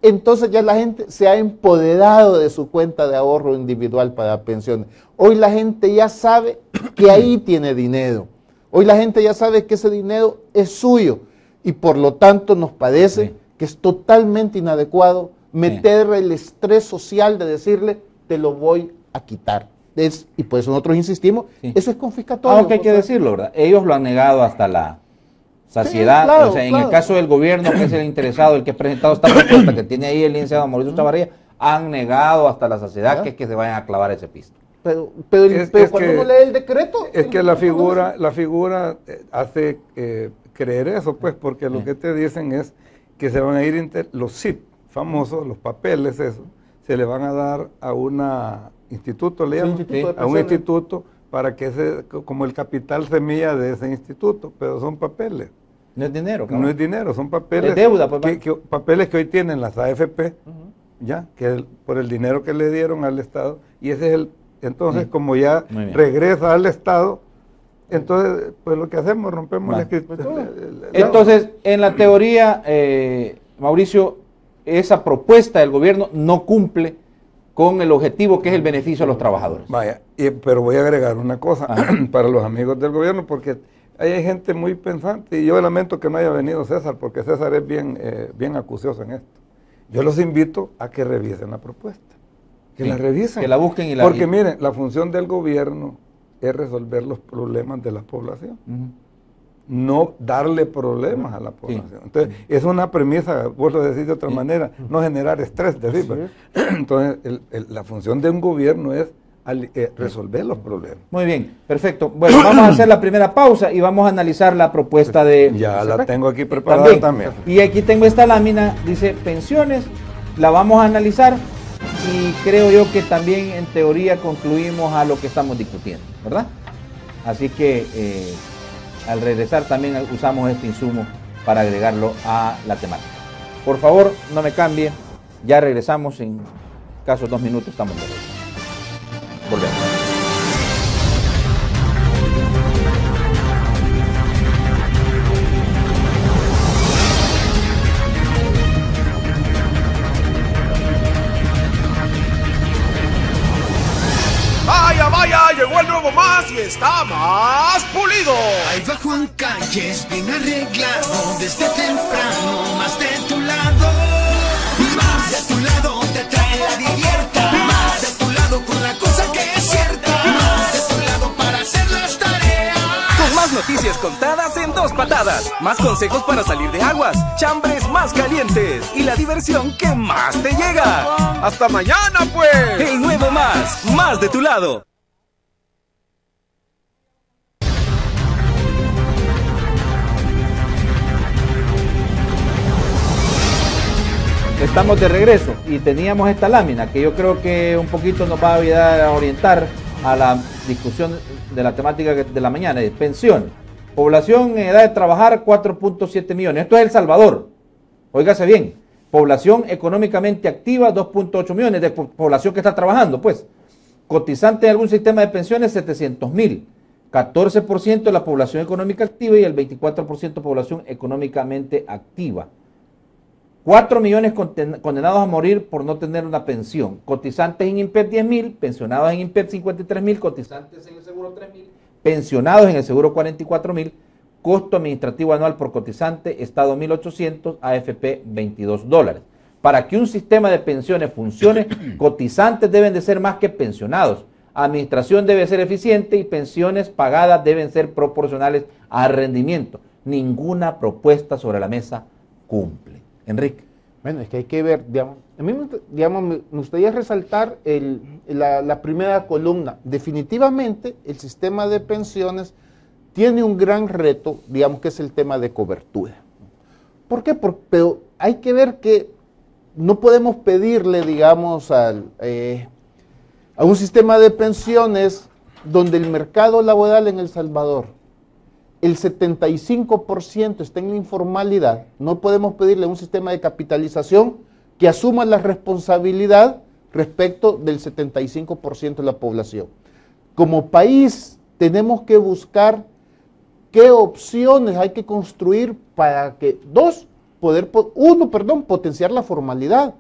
entonces ya la gente se ha empoderado de su cuenta de ahorro individual para pensiones. Hoy la gente ya sabe que ahí tiene dinero. Hoy la gente ya sabe que ese dinero es suyo y por lo tanto nos parece que es totalmente inadecuado meter el estrés social de decirle te lo voy a quitar. Y por eso nosotros insistimos, eso es confiscatorio. Aunque hay que decirlo, ¿verdad? Ellos lo han negado hasta la saciedad, claro, o sea, en el caso del gobierno, que es el interesado, el que ha presentado esta propuesta, que tiene ahí el licenciado Mauricio Chavarría, han negado hasta la saciedad que se vayan a clavar ese pisto. Pero cuando uno lee el decreto... Es que la figura hace creer eso, pues, porque lo que te dicen es que se van a ir, los SIP famosos, los papeles, eso, se le van a dar a un instituto, le llaman, a un instituto, para que como el capital semilla de ese instituto, pero son papeles. No es dinero, claro. No es dinero, son papeles. Es deuda, pues, papeles que hoy tienen las AFP, ya, que por el dinero que le dieron al Estado, y ese es entonces como ya regresa al Estado, entonces, pues lo que hacemos, rompemos la escritura. Entonces, en la teoría, Mauricio, esa propuesta del gobierno no cumple con el objetivo que es el beneficio a los trabajadores. Vaya, pero voy a agregar una cosa para los amigos del gobierno, porque hay gente muy pensante, y yo lamento que no haya venido César, porque César es bien acucioso en esto. Yo los invito a que revisen la propuesta, que la revisen. Que la busquen y Porque miren, la función del gobierno es resolver los problemas de la población. No darle problemas a la población. Entonces, es una premisa, vos lo decís de otra manera, no generar estrés. Entonces, la función de un gobierno es resolver los problemas. Muy bien, perfecto. Bueno, vamos a hacer la primera pausa y vamos a analizar la propuesta de... Ya la tengo aquí preparada también. Y aquí tengo esta lámina, dice pensiones, la vamos a analizar y creo yo que también en teoría concluimos a lo que estamos discutiendo, ¿verdad? Así que... al regresar también usamos este insumo para agregarlo a la temática. Por favor, no me cambie, ya regresamos, en caso 2 minutos estamos de regreso. Volvemos. Vaya, vaya, llegó el nuevo Más y está más pulido. Ahí va Juan Calles, bien arreglado, desde temprano, más de tu lado. Más de tu lado te trae la divierta. Más de tu lado con la cosa que es cierta. Más de tu lado para hacer las tareas. Con más noticias contadas en 2 patadas. Más consejos para salir de aguas. Chambres más calientes. Y la diversión que más te llega. Hasta mañana, pues. El nuevo Más de tu lado. Estamos de regreso y teníamos esta lámina que yo creo que un poquito nos va a ayudar a orientar a la discusión de la temática de la mañana, de pensiones. Población en edad de trabajar, 4.7 millones. Esto es El Salvador. Óigase bien. Población económicamente activa, 2.8 millones de población que está trabajando, pues. Cotizante en algún sistema de pensiones, 700,000. 14% de la población económica activa y el 24% población económicamente activa. 4 millones condenados a morir por no tener una pensión. Cotizantes en INPEP 10,000, pensionados en INPEP 53,000, cotizantes en el seguro 3,000, pensionados en el seguro 44,000, costo administrativo anual por cotizante, Estado 1.800, AFP $22. Para que un sistema de pensiones funcione, cotizantes deben de ser más que pensionados. Administración debe ser eficiente y pensiones pagadas deben ser proporcionales al rendimiento. Ninguna propuesta sobre la mesa cumple. Enrique. Bueno, es que hay que ver, digamos, a mí me gustaría resaltar la primera columna. Definitivamente el sistema de pensiones tiene un gran reto, digamos, que es el tema de cobertura. ¿Por qué? Pero hay que ver que no podemos pedirle, digamos, a un sistema de pensiones donde el mercado laboral en El Salvador, el 75% está en la informalidad. No podemos pedirle a un sistema de capitalización que asuma la responsabilidad respecto del 75% de la población. Como país tenemos que buscar qué opciones hay que construir para que, potenciar la formalidad.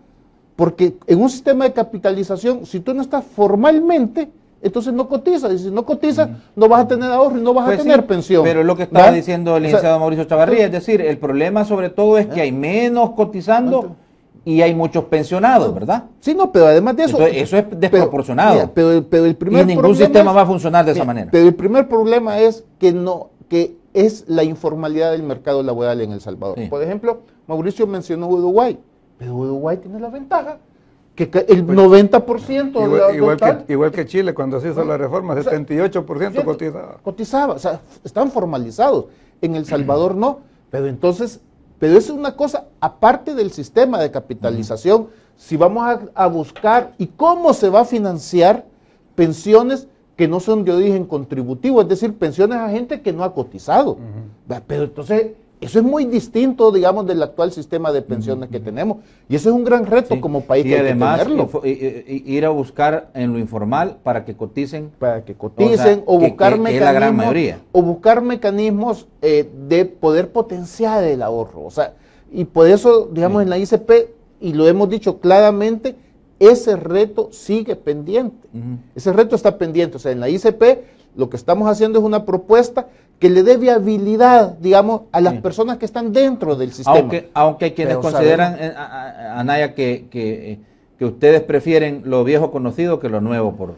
Porque en un sistema de capitalización, si tú no estás formalmente, entonces no cotizas, y si no cotizas, no vas a tener ahorro y no vas a tener pensión. Pero es lo que estaba diciendo el licenciado Mauricio Chavarría, es decir, el problema sobre todo es que hay menos cotizando y hay muchos pensionados, ¿verdad? Sí, no, pero además de eso... Entonces, eso es desproporcionado. Pero el primer y ningún sistema va a funcionar de esa manera. Pero el primer problema es que es la informalidad del mercado laboral en El Salvador. Sí. Por ejemplo, Mauricio mencionó Uruguay, pero Uruguay tiene la ventaja que el 90% igual que Chile cuando se hizo la reforma, 78% cotizaba, o sea, están formalizados. En El Salvador no, pero eso es una cosa aparte del sistema de capitalización. Si vamos a buscar y cómo se va a financiar pensiones que no son de origen contributivo, es decir, pensiones a gente que no ha cotizado. Pero entonces eso es muy distinto, digamos, del actual sistema de pensiones que tenemos. Y ese es un gran reto como país. Y además, ir a buscar en lo informal para que coticen. O buscar mecanismos. Es la gran mayoría. O buscar mecanismos de poder potenciar el ahorro. O sea, y por eso, digamos, en la ICP, y lo hemos dicho claramente, ese reto sigue pendiente. Ese reto está pendiente. O sea, en la ICP lo que estamos haciendo es una propuesta que le dé viabilidad, digamos, a las personas que están dentro del sistema. Aunque hay quienes consideran, Anaya, que ustedes prefieren lo viejo conocido que lo nuevo.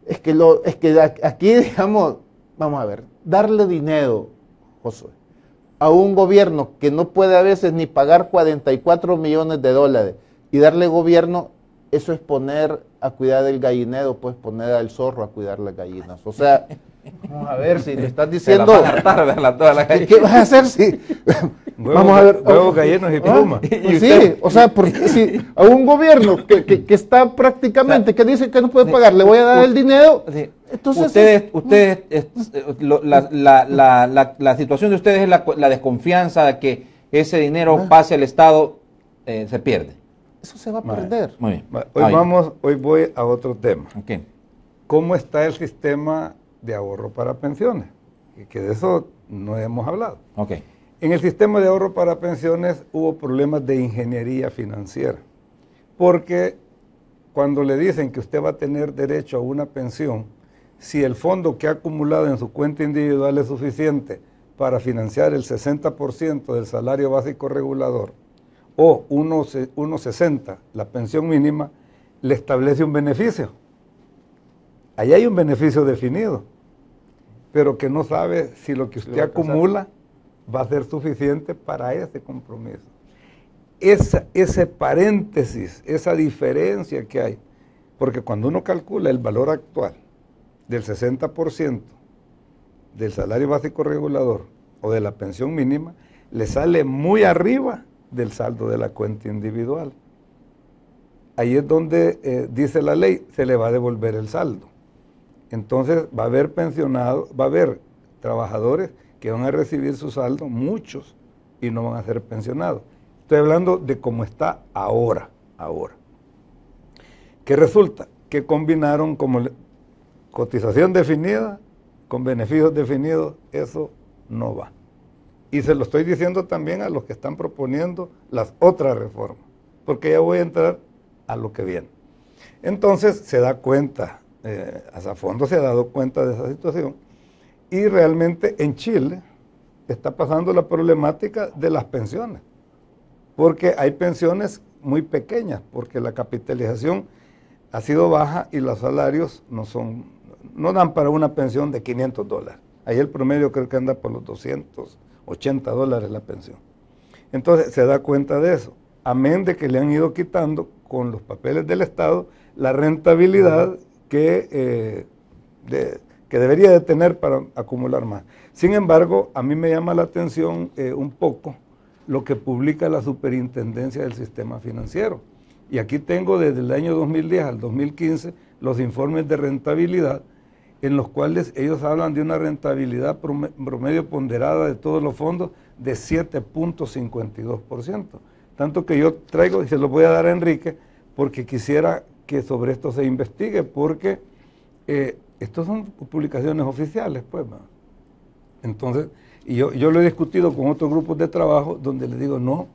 Es que aquí, digamos, vamos a ver, darle dinero, Josué, a un gobierno que no puede a veces ni pagar 44 millones de dólares y darle gobierno, eso es poner a cuidar del gallinero, pues poner al zorro a cuidar las gallinas. O sea, vamos a ver si le estás diciendo... ¿Qué vas a hacer si Vamos a ver. Huevos gallinos y plumas. Pues sí, o sea, porque si a un gobierno que está prácticamente, que dice que no puede pagar, le voy a dar el dinero, entonces... La situación de ustedes es la desconfianza de que ese dinero pase al Estado, se pierde. Eso se va a perder. Muy bien. Hoy voy a otro tema. Okay. ¿Cómo está el sistema de ahorro para pensiones? Que de eso no hemos hablado. Okay. En el sistema de ahorro para pensiones hubo problemas de ingeniería financiera, porque cuando le dicen que usted va a tener derecho a una pensión, si el fondo que ha acumulado en su cuenta individual es suficiente para financiar el 60% del salario básico regulador o 1,60 la pensión mínima, le establece un beneficio. Ahí hay un beneficio definido, pero que no sabe si lo que usted acumula va a ser suficiente para ese compromiso. Ese paréntesis, esa diferencia que hay, porque cuando uno calcula el valor actual del 60% del salario básico regulador o de la pensión mínima, le sale muy arriba del saldo de la cuenta individual. Ahí es donde dice la ley, se le va a devolver el saldo. Entonces va a haber pensionados, va a haber trabajadores que van a recibir su saldo, muchos, y no van a ser pensionados. Estoy hablando de cómo está ahora. ¿Qué resulta? Que combinaron como cotización definida con beneficios definidos, eso no va. Y se lo estoy diciendo también a los que están proponiendo las otras reformas, porque ya voy a entrar a lo que viene. Entonces se da cuenta, Asafondo se ha dado cuenta de esa situación, y realmente en Chile está pasando la problemática de las pensiones, porque hay pensiones muy pequeñas, porque la capitalización ha sido baja y los salarios no dan para una pensión de $500. Ahí el promedio creo que anda por los $280 la pensión. Entonces se da cuenta de eso, amén de que le han ido quitando con los papeles del Estado la rentabilidad que debería de tener para acumular más. Sin embargo, a mí me llama la atención un poco lo que publica la Superintendencia del Sistema Financiero. Y aquí tengo desde el año 2010 al 2015 los informes de rentabilidad, en los cuales ellos hablan de una rentabilidad promedio ponderada de todos los fondos de 7.52%. Tanto que yo traigo, y se lo voy a dar a Enrique, porque quisiera que sobre esto se investigue, porque estas son publicaciones oficiales, pues. Entonces, y yo lo he discutido con otros grupos de trabajo, donde les digo, no,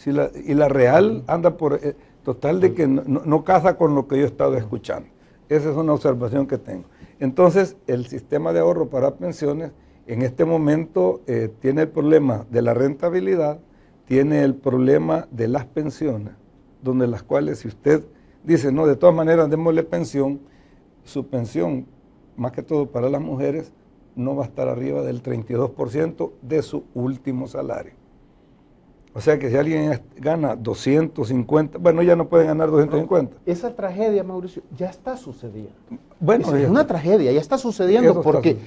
y la real anda por total de que no casa con lo que yo he estado escuchando. Esa es una observación que tengo. Entonces, el sistema de ahorro para pensiones, en este momento, tiene el problema de la rentabilidad, tiene el problema de las pensiones, donde las cuales si usted dice, no, de todas maneras démosle pensión, su pensión, más que todo para las mujeres, no va a estar arriba del 32% de su último salario. O sea que si alguien gana 250, bueno, ya no puede ganar 250. Esa tragedia, Mauricio, ya está sucediendo. Bueno, es una tragedia, ya está sucediendo porque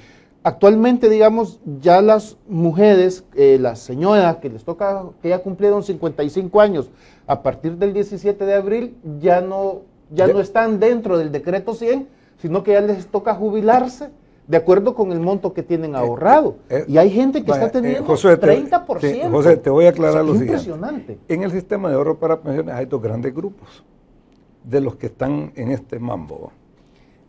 actualmente, digamos, ya las mujeres, las señoras que les toca, que ya cumplieron 55 años, a partir del 17 de abril ya no están dentro del decreto 100, sino que ya les toca jubilarse de acuerdo con el monto que tienen ahorrado. Y hay gente que está teniendo José, 30%. José, te voy a aclarar lo siguiente. Impresionante. En el sistema de ahorro para pensiones hay dos grandes grupos de los que están en este mambo.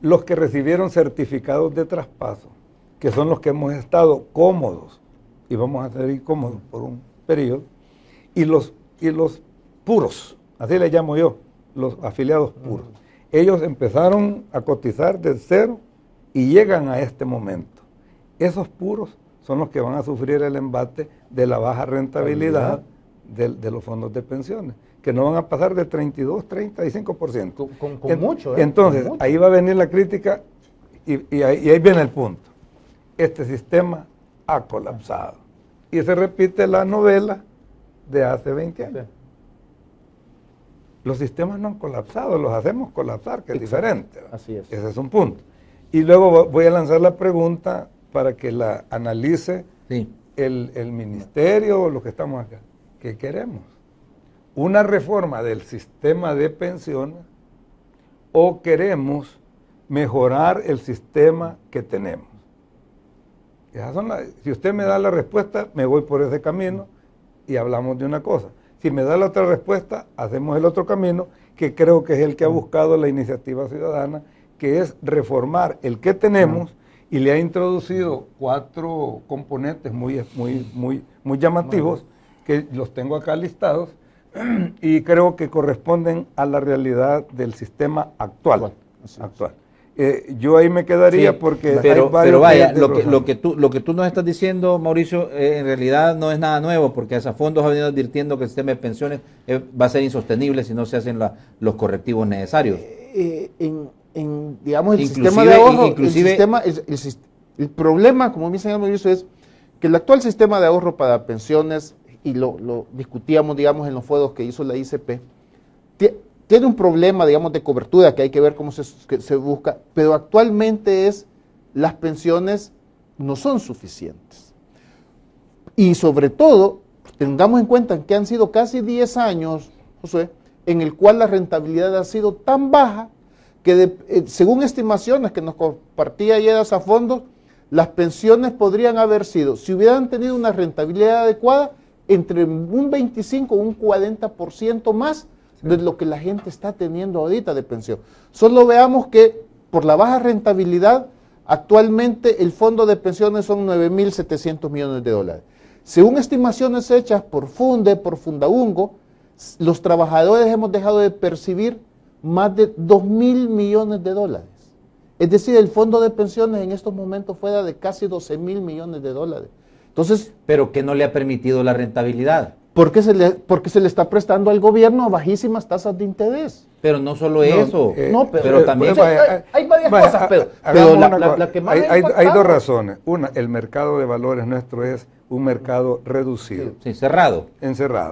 Los que recibieron certificados de traspaso, que son los que hemos estado cómodos, y vamos a seguir cómodos por un periodo, y los puros, así le llamo yo, los afiliados puros. Ellos empezaron a cotizar de cero y llegan a este momento. Esos puros son los que van a sufrir el embate de la baja rentabilidad de los fondos de pensiones, que no van a pasar de 32, 35%. Con mucho. Entonces, con mucho. ahí va a venir la crítica y ahí viene el punto. Este sistema ha colapsado. Y se repite la novela de hace 20 años. Sí. Los sistemas no han colapsado, los hacemos colapsar, que es diferente. Así es. Ese es un punto. Y luego voy a lanzar la pregunta para que la analice el ministerio, los que estamos acá, ¿qué queremos? ¿Una reforma del sistema de pensiones o queremos mejorar el sistema que tenemos? Si usted me da la respuesta, me voy por ese camino y hablamos de una cosa. Si me da la otra respuesta, hacemos el otro camino, que creo que es el que ha buscado la iniciativa ciudadana, que es reformar el que tenemos, y le ha introducido 4 componentes muy llamativos, que los tengo acá listados, y creo que corresponden a la realidad del sistema actual. Yo ahí me quedaría, porque pero vaya, lo que tú nos estás diciendo, Mauricio, en realidad no es nada nuevo, porque Asafondos ha venido advirtiendo que el sistema de pensiones va a ser insostenible si no se hacen los correctivos necesarios. Digamos, el sistema de ahorro, el problema, como me señala Mauricio, es que el actual sistema de ahorro para pensiones, y lo discutíamos, digamos, en los fuegos que hizo la ICP, tiene un problema, digamos, de cobertura que hay que ver cómo se busca, pero actualmente las pensiones no son suficientes. Y sobre todo, tengamos en cuenta que han sido casi 10 años, Josué, en el cual la rentabilidad ha sido tan baja que según estimaciones que nos compartía ayer Asafondos, las pensiones podrían haber sido, si hubieran tenido una rentabilidad adecuada, entre un 25 o un 40% más de lo que la gente está teniendo ahorita de pensión. Solo veamos que por la baja rentabilidad, actualmente el fondo de pensiones son 9.700 millones de dólares. Según estimaciones hechas por Funde, por Fundaungo, los trabajadores hemos dejado de percibir más de 2.000 millones de dólares. Es decir, el fondo de pensiones en estos momentos fuera de casi 12.000 millones de dólares. Entonces, ¿pero qué no le ha permitido la rentabilidad? Porque se le está prestando al gobierno a bajísimas tasas de interés. Pero no solo eso, pero también hay varias cosas, pero la que más hay dos razones. Una, el mercado de valores nuestro es un mercado reducido. Sí, cerrado.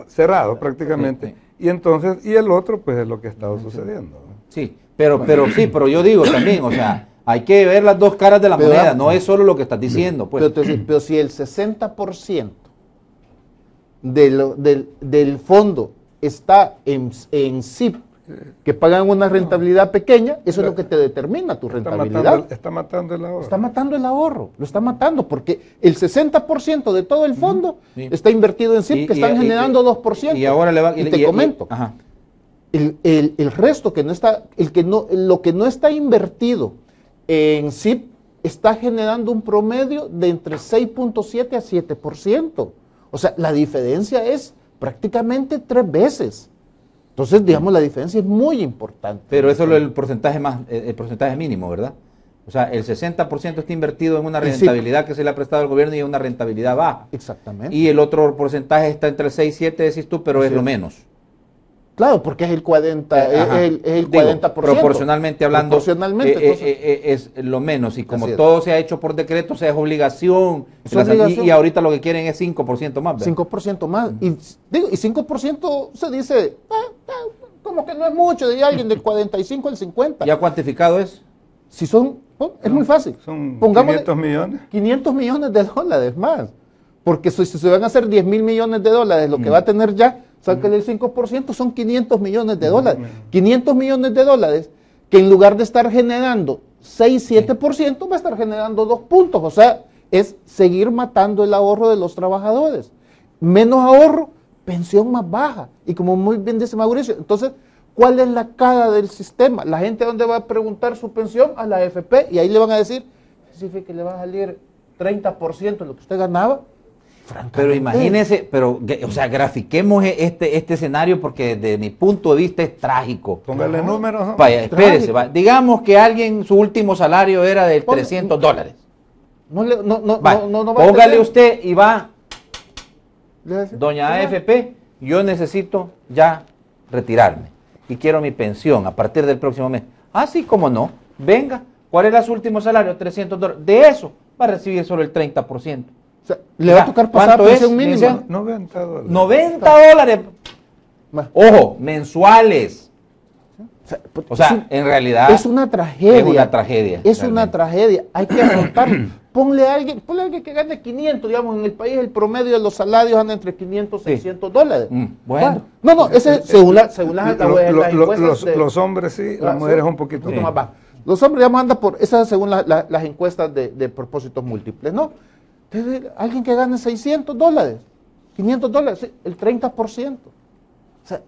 Cerrado prácticamente. Sí. Y entonces, y el otro, pues es lo que ha estado sucediendo. Sí, pero yo digo también, o sea, hay que ver las dos caras de la moneda, no es solo lo que estás diciendo. Pues. Pero si el 60% del fondo está en SIP, que pagan una rentabilidad pequeña, eso es lo que te determina tu rentabilidad. Está matando el ahorro. Está matando el ahorro, lo está matando, porque el 60% de todo el fondo está invertido en SIP, que están generando 2%. Y ahora te comento, el resto que no está, lo que no está invertido en SIP está generando un promedio de entre 6.7 a 7%. O sea, la diferencia es prácticamente 3 veces. Entonces, digamos, la diferencia es muy importante. Pero eso es el porcentaje mínimo, ¿verdad? O sea, el 60% está invertido en una rentabilidad que se le ha prestado al gobierno y en una rentabilidad baja. Exactamente. Y el otro porcentaje está entre 6 y 7, decís tú, pero es lo menos. Claro, porque es el 40%. Proporcionalmente hablando, es lo menos. Y como todo se ha hecho por decreto, o sea, es obligación. Y ahorita lo que quieren es 5% más. ¿verdad? 5% más. Y 5% se dice, como que no es mucho, de alguien del 45 al 50. ¿Ya cuantificado es? Si son, es muy fácil. Son 500 millones. 500 millones de dólares más. Porque si se van a hacer 10.000 millones de dólares, lo que va a tener ya, sáquenle el 5%, son 500 millones de dólares. 500 millones de dólares que en lugar de estar generando 6, 7%, va a estar generando 2 puntos. O sea, es seguir matando el ahorro de los trabajadores. Menos ahorro, pensión más baja. Y como muy bien dice Mauricio, entonces, ¿cuál es la cara del sistema? La gente, ¿dónde va a preguntar su pensión? A la AFP. Y ahí le van a decir, sí, que le va a salir 30% de lo que usted ganaba. Pero imagínese, o sea, grafiquemos este escenario porque desde mi punto de vista es trágico. Póngale números. Vaya, espérese, digamos que alguien su último salario era de $300. Póngale usted y va, doña AFP, yo necesito ya retirarme y quiero mi pensión a partir del próximo mes. Ah, sí, cómo no, venga, ¿cuál era su último salario? $300. De eso va a recibir solo el 30%. O sea, le va a tocar pasar pensión mínima. $90. $90. Ojo, mensuales. O sea, en realidad es una tragedia. Es una tragedia. Es una tragedia. Hay que afrontarlo. ponle a alguien que gane 500, digamos, en el país el promedio de los salarios anda entre 500 y 600 dólares. Bueno. No, ese según las los hombres sí, las mujeres un poquito más bajo. Los hombres, digamos, andan por, esas según las encuestas de propósitos múltiples, ¿no? Entonces, alguien que gane 600 dólares, 500 dólares, el 30%. O sea,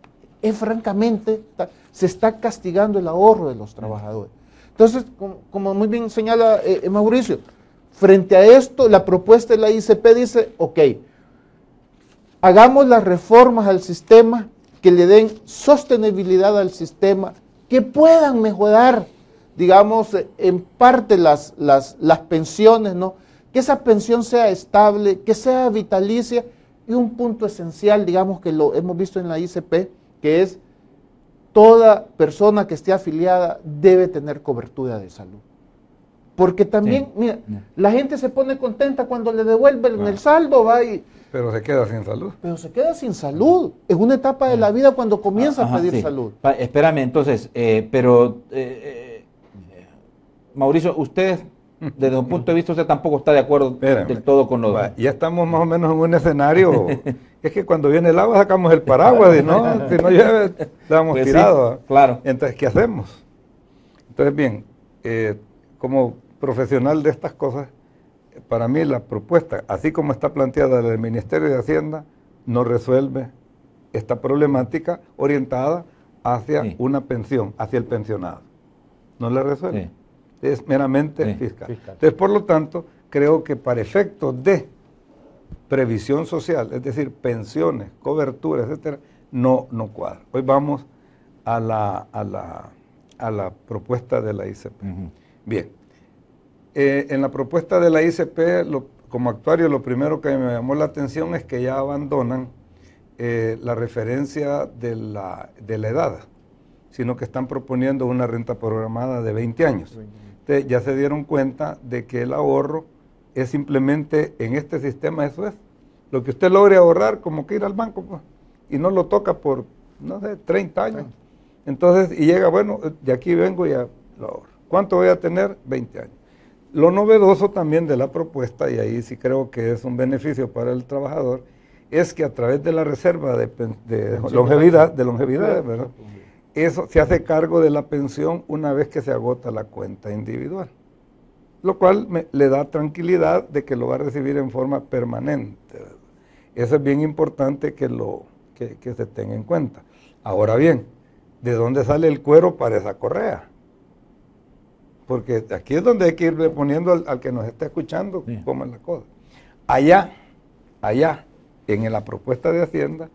francamente, se está castigando el ahorro de los trabajadores. Entonces, como muy bien señala Mauricio, frente a esto, la propuesta de la ICP dice, ok, hagamos las reformas al sistema que le den sostenibilidad al sistema, que puedan mejorar, digamos, en parte las pensiones, ¿no? Que esa pensión sea estable, que sea vitalicia, y un punto esencial, digamos, que lo hemos visto en la ICP, que es toda persona que esté afiliada debe tener cobertura de salud. Porque también, mira, la gente se pone contenta cuando le devuelven el saldo, va y... Pero se queda sin salud. Pero se queda sin salud. Es una etapa de la vida cuando comienza a pedir salud. Espérame, entonces, Mauricio, usted, desde un punto de vista, usted tampoco está de acuerdo del todo con lo... Ya estamos más o menos en un escenario... Es que cuando viene el agua sacamos el paraguas, y no, si no llueve, estamos pues tirados. Sí, claro. Entonces, ¿qué hacemos? Entonces, bien, como profesional de estas cosas, para mí la propuesta, así como está planteada del Ministerio de Hacienda, no resuelve esta problemática orientada hacia una pensión, hacia el pensionado. No la resuelve. Es meramente fiscal. Entonces, por lo tanto, creo que para efectos de previsión social, es decir, pensiones, cobertura, etcétera, no cuadra. Hoy vamos a la propuesta de la ICP. Bien, en la propuesta de la ICP, como actuario, lo primero que me llamó la atención es que ya abandonan la referencia de la edad, sino que están proponiendo una renta programada de 20 años. Entonces, ya se dieron cuenta de que el ahorro es simplemente, en este sistema, eso es, lo que usted logre ahorrar, como que ir al banco, pues, y no lo toca por, no sé, 30 años. Entonces, y llega, bueno, de aquí vengo y ya lo ahorro. ¿Cuánto voy a tener? 20 años. Lo novedoso también de la propuesta, y ahí sí creo que es un beneficio para el trabajador, es que a través de la reserva de longevidad, ¿verdad? Eso se hace cargo de la pensión una vez que se agota la cuenta individual, lo cual le da tranquilidad de que lo va a recibir en forma permanente, ¿verdad? Eso es bien importante que se tenga en cuenta. Ahora bien, ¿de dónde sale el cuero para esa correa? Porque aquí es donde hay que ir poniendo al que nos está escuchando cómo es la cosa. Allá, en la propuesta de Hacienda,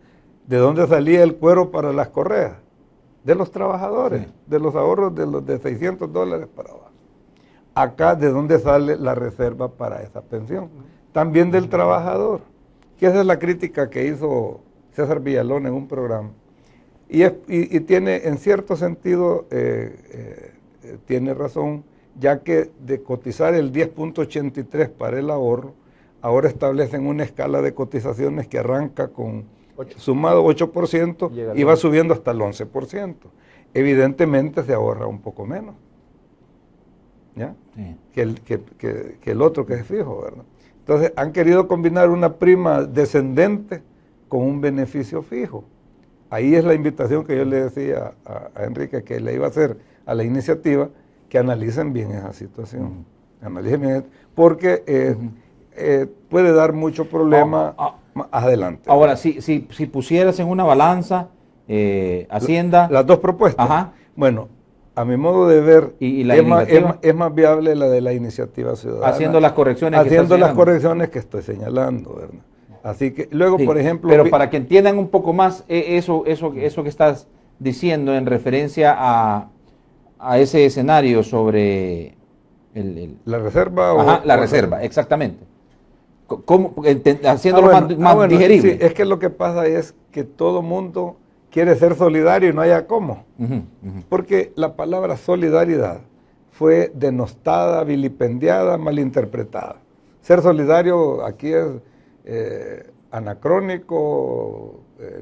¿de dónde salía el cuero para las correas? De los trabajadores, de los ahorros de 600 dólares para abajo. Acá, ¿de dónde sale la reserva para esa pensión? También del trabajador, que esa es la crítica que hizo César Villalón en un programa. Y tiene, en cierto sentido, tiene razón, ya que de cotizar el 10.83 para el ahorro, ahora establecen una escala de cotizaciones que arranca con sumado 8% y va subiendo hasta el 11%. Evidentemente se ahorra un poco menos, ¿ya? Que el otro que es fijo, ¿verdad? Entonces han querido combinar una prima descendente con un beneficio fijo. Ahí es la invitación que yo le decía a Enrique que le iba a hacer a la iniciativa, que analicen bien esa situación. Analicen bien, porque puede dar mucho problema adelante. Ahora, si pusieras en una balanza Hacienda... Las dos propuestas. Bueno, a mi modo de ver, es más viable la de la iniciativa ciudadana. Haciendo las correcciones que estoy señalando, ¿verdad? Así que, luego, por ejemplo... Pero para que entiendan un poco más eso que estás diciendo en referencia a ese escenario sobre la reserva. La reserva, exactamente. Haciéndolo más digerible. Sí, es que lo que pasa es que todo mundo quiere ser solidario y no haya cómo. Porque la palabra solidaridad fue denostada, vilipendiada, malinterpretada. Ser solidario aquí es anacrónico,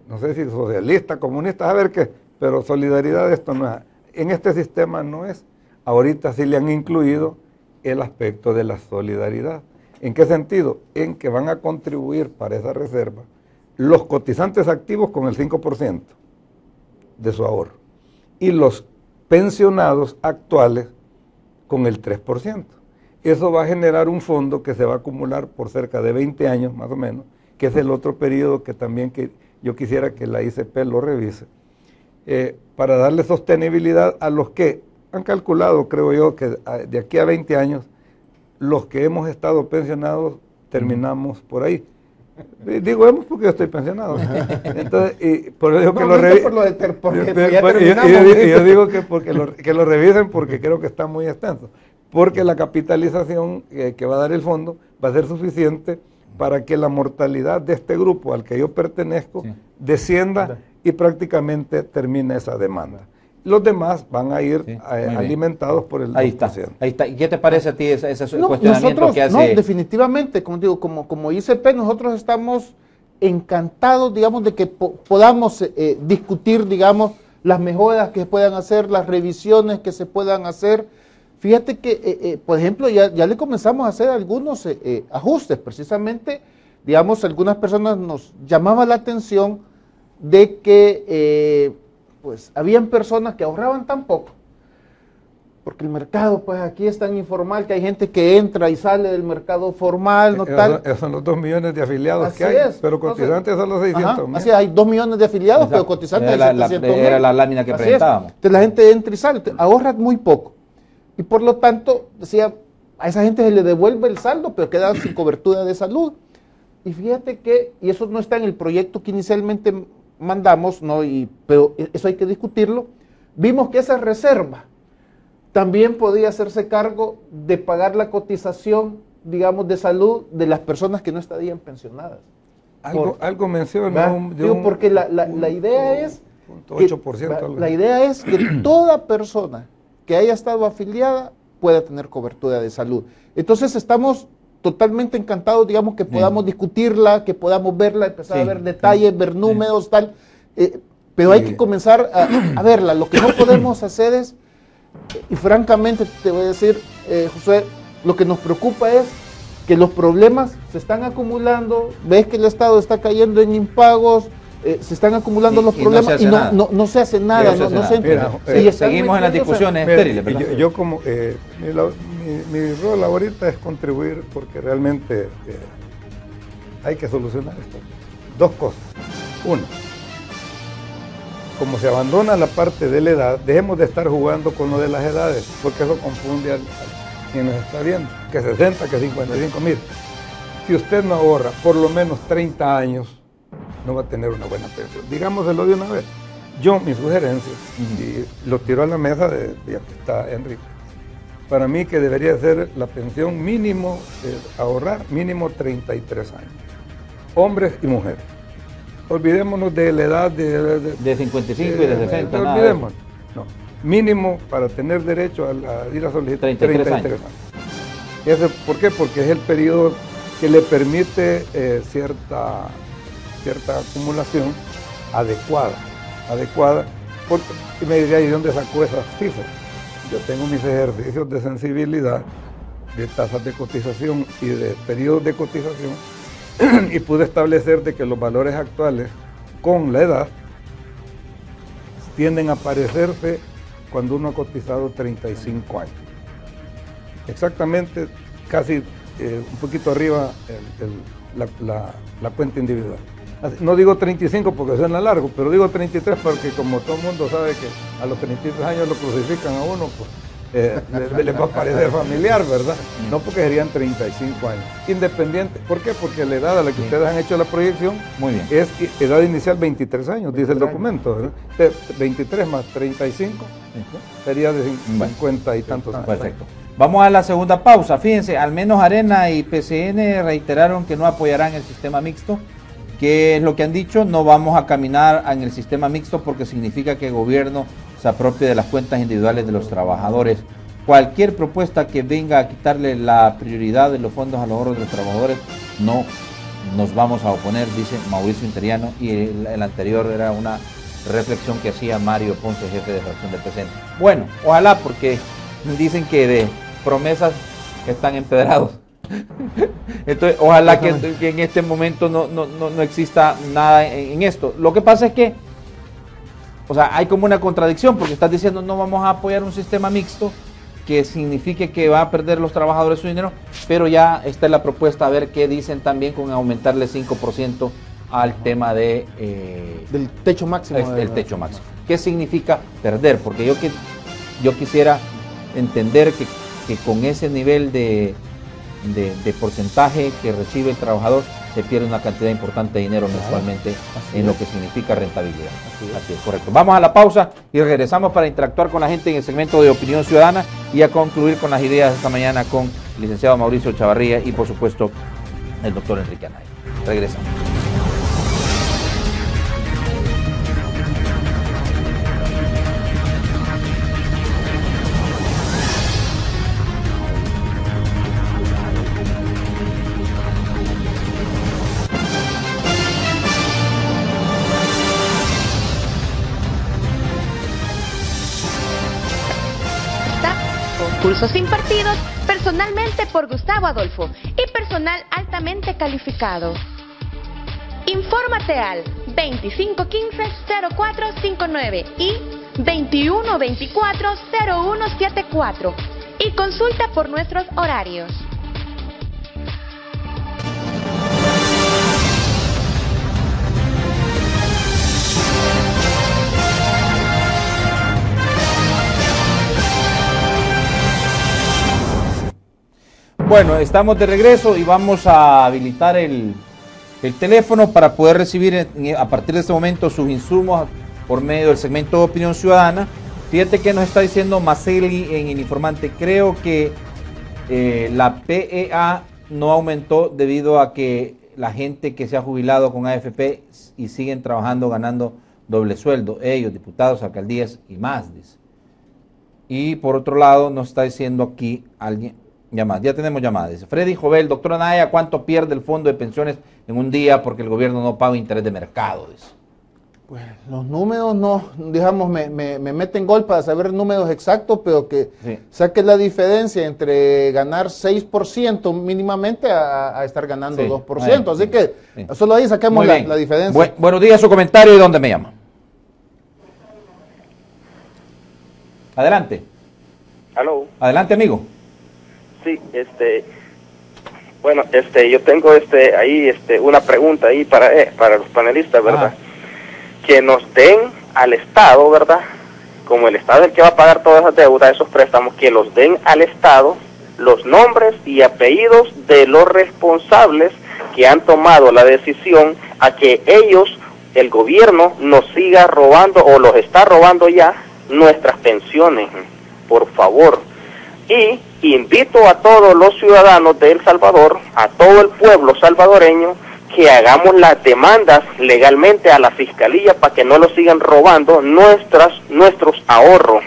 no sé si socialista, comunista, a ver qué, pero solidaridad esto no es. En este sistema no es. Ahorita sí le han incluido el aspecto de la solidaridad. ¿En qué sentido? En que van a contribuir para esa reserva los cotizantes activos con el 5% de su ahorro y los pensionados actuales con el 3%. Eso va a generar un fondo que se va a acumular por cerca de 20 años más o menos, que es el otro periodo que también yo quisiera que la ICP lo revise, para darle sostenibilidad a los que han calculado, creo yo, que de aquí a 20 años, los que hemos estado pensionados terminamos por ahí. Digo hemos porque yo estoy pensionado. Entonces, por eso digo que lo revisen. Yo digo que lo revisen porque creo que está muy extenso. Porque la capitalización que va a dar el fondo va a ser suficiente para que la mortalidad de este grupo al que yo pertenezco descienda y prácticamente termine esa demanda. Los demás van a ir alimentados por el 2%. Ahí está. ¿Y qué te parece a ti ese cuestionamiento que hace? No, definitivamente, como digo, como ICP, nosotros estamos encantados, digamos, de que podamos discutir, digamos, las mejoras que se puedan hacer, las revisiones que se puedan hacer. Fíjate que, por ejemplo, ya le comenzamos a hacer algunos ajustes, precisamente, digamos, algunas personas nos llamaban la atención de que pues habían personas que ahorraban tan poco, porque el mercado pues aquí es tan informal que hay gente que entra y sale del mercado formal, no tal. Esos son los 2 millones de afiliados que hay, pero cotizantes son los 600.000. Así hay 2 millones de afiliados, pero cotizantes hay 700.000. Era la lámina que presentábamos. Entonces la gente entra y sale, ahorra muy poco. Y por lo tanto, decía, a esa gente se le devuelve el saldo, pero queda sin cobertura de salud. Y fíjate que, y eso no está en el proyecto que inicialmente mandamos, ¿no? Pero eso hay que discutirlo, vimos que esa reserva también podía hacerse cargo de pagar la cotización, digamos, de salud de las personas que no estarían pensionadas. Algo menciona. Porque la idea es que, 8%, la idea es que toda persona que haya estado afiliada pueda tener cobertura de salud. Entonces estamos totalmente encantados, digamos, que podamos discutirla, que podamos verla, empezar a ver detalles, ver números, tal, pero hay que comenzar a verla. Lo que no podemos hacer es, y francamente te voy a decir, Josué, lo que nos preocupa es que los problemas se están acumulando, ves que el Estado está cayendo en impagos, se están acumulando los problemas y no se hace nada. Seguimos en las discusiones estériles, ¿verdad? Yo como, mi rol ahorita es contribuir porque realmente hay que solucionar esto. 2 cosas. Una, como se abandona la parte de la edad, dejemos de estar jugando con lo de las edades, porque eso confunde a quien nos está viendo, que 60, que 55. Mire, si usted no ahorra por lo menos 30 años, no va a tener una buena pensión. Digámoselo de una vez. Yo, mi sugerencia, y lo tiro a la mesa, ya que está Enrique, para mí que debería ser la pensión mínimo, ahorrar mínimo 33 años. Hombres y mujeres. Olvidémonos de la edad de 55 y de 60. Olvidémonos. No. Mínimo para tener derecho a ir a solicitar 33 años. ¿Eso por qué? Porque es el periodo que le permite cierta acumulación adecuada, y me diría, ¿y dónde sacó esas cifras? Yo tengo mis ejercicios de sensibilidad, de tasas de cotización y de periodos de cotización, y pude establecer de que los valores actuales con la edad tienden a parecerse cuando uno ha cotizado 35 años. Exactamente, casi un poquito arriba la cuenta individual. No digo 35 porque suena largo, pero digo 33 porque como todo el mundo sabe que a los 33 años lo crucifican a uno, pues les va a parecer familiar, ¿verdad? No porque serían 35 años. Independiente, ¿por qué? Porque la edad a la que ustedes han hecho la proyección es edad inicial 23 años, dice el documento, ¿verdad? 23 más 35 sería de 50 y tantos años. Perfecto. Vamos a la segunda pausa. Fíjense, al menos Arena y PCN reiteraron que no apoyarán el sistema mixto. ¿Qué es lo que han dicho? No vamos a caminar en el sistema mixto porque significa que el gobierno se apropie de las cuentas individuales de los trabajadores. Cualquier propuesta que venga a quitarle la prioridad de los fondos a los ahorros de los trabajadores, no nos vamos a oponer, dice Mauricio Interiano, y el anterior era una reflexión que hacía Mario Ponce, jefe de fracción del PCN. Bueno, ojalá, porque dicen que de promesas están empedrados. Entonces, ojalá que en este momento no exista nada en esto. Lo que pasa es que, o sea, hay como una contradicción, porque estás diciendo no vamos a apoyar un sistema mixto que signifique que va a perder los trabajadores su dinero, pero ya está la propuesta a ver qué dicen también con aumentarle 5% al tema de del techo máximo. El techo máximo. ¿Qué significa perder? Porque yo quisiera entender que con ese nivel de porcentaje que recibe el trabajador se pierde una cantidad importante de dinero mensualmente en lo que significa rentabilidad. Así es, correcto. Vamos a la pausa y regresamos para interactuar con la gente en el segmento de Opinión Ciudadana y a concluir con las ideas esta mañana con el licenciado Mauricio Chavarría y por supuesto el doctor Enrique Anaya. Regresamos. Cursos impartidos personalmente por Gustavo Adolfo y personal altamente calificado. Infórmate al 2515-0459 y 2124-0174 y consulta por nuestros horarios. Bueno, estamos de regreso y vamos a habilitar el teléfono para poder recibir a partir de este momento sus insumos por medio del segmento de Opinión Ciudadana. Fíjate que nos está diciendo Maceli en el informante, creo que la PEA no aumentó debido a que la gente que se ha jubilado con AFP y siguen trabajando ganando doble sueldo, ellos, diputados, alcaldías y más, dice. Y por otro lado nos está diciendo aquí alguien... Ya tenemos llamadas. Dice Freddy Jovel, doctor Anaya, ¿cuánto pierde el fondo de pensiones en un día porque el gobierno no paga interés de mercado? Dice. Pues los números no, digamos, me meten gol para saber números exactos, pero que saque la diferencia entre ganar 6% mínimamente a estar ganando 2%. Así que solo ahí saquemos la diferencia. Buenos días, su comentario y dónde me llama. Adelante. Aló. Adelante, amigo. Sí, bueno, yo tengo ahí una pregunta ahí para los panelistas, ¿verdad? Que nos den al Estado, ¿verdad? Como el Estado es el que va a pagar todas esas deudas, esos préstamos, que los den al Estado los nombres y apellidos de los responsables que han tomado la decisión a que ellos, el gobierno, nos siga robando o los está robando ya nuestras pensiones, por favor. Y invito a todos los ciudadanos de El Salvador, a todo el pueblo salvadoreño, que hagamos las demandas legalmente a la fiscalía para que no nos sigan robando nuestros ahorros.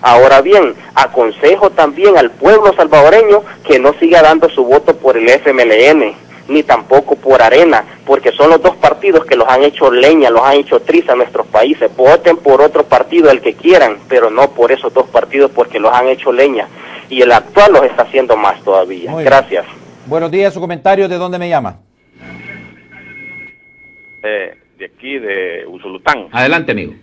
Ahora bien, aconsejo también al pueblo salvadoreño que no siga dando su voto por el FMLN, ni tampoco por Arena, porque son los dos partidos que los han hecho leña, los han hecho triza a nuestros países. Voten por otro partido, el que quieran, pero no por esos dos partidos porque los han hecho leña. Y el actual los está haciendo más todavía. Gracias. Buenos días, su comentario, ¿de dónde me llama? De aquí, de Usulután. Adelante, amigo.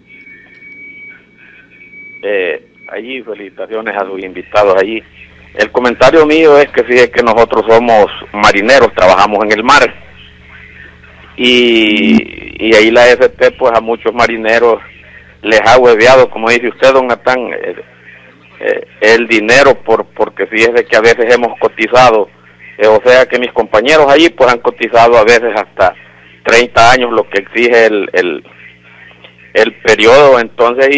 Allí, felicitaciones a sus invitados allí. El comentario mío es que fíjese que nosotros somos marineros, trabajamos en el mar. Y ahí la FP, pues a muchos marineros les ha hueveado, como dice usted, don Natán, el dinero, porque fíjese que a veces hemos cotizado, o sea que mis compañeros allí pues han cotizado a veces hasta 30 años, lo que exige el periodo. Entonces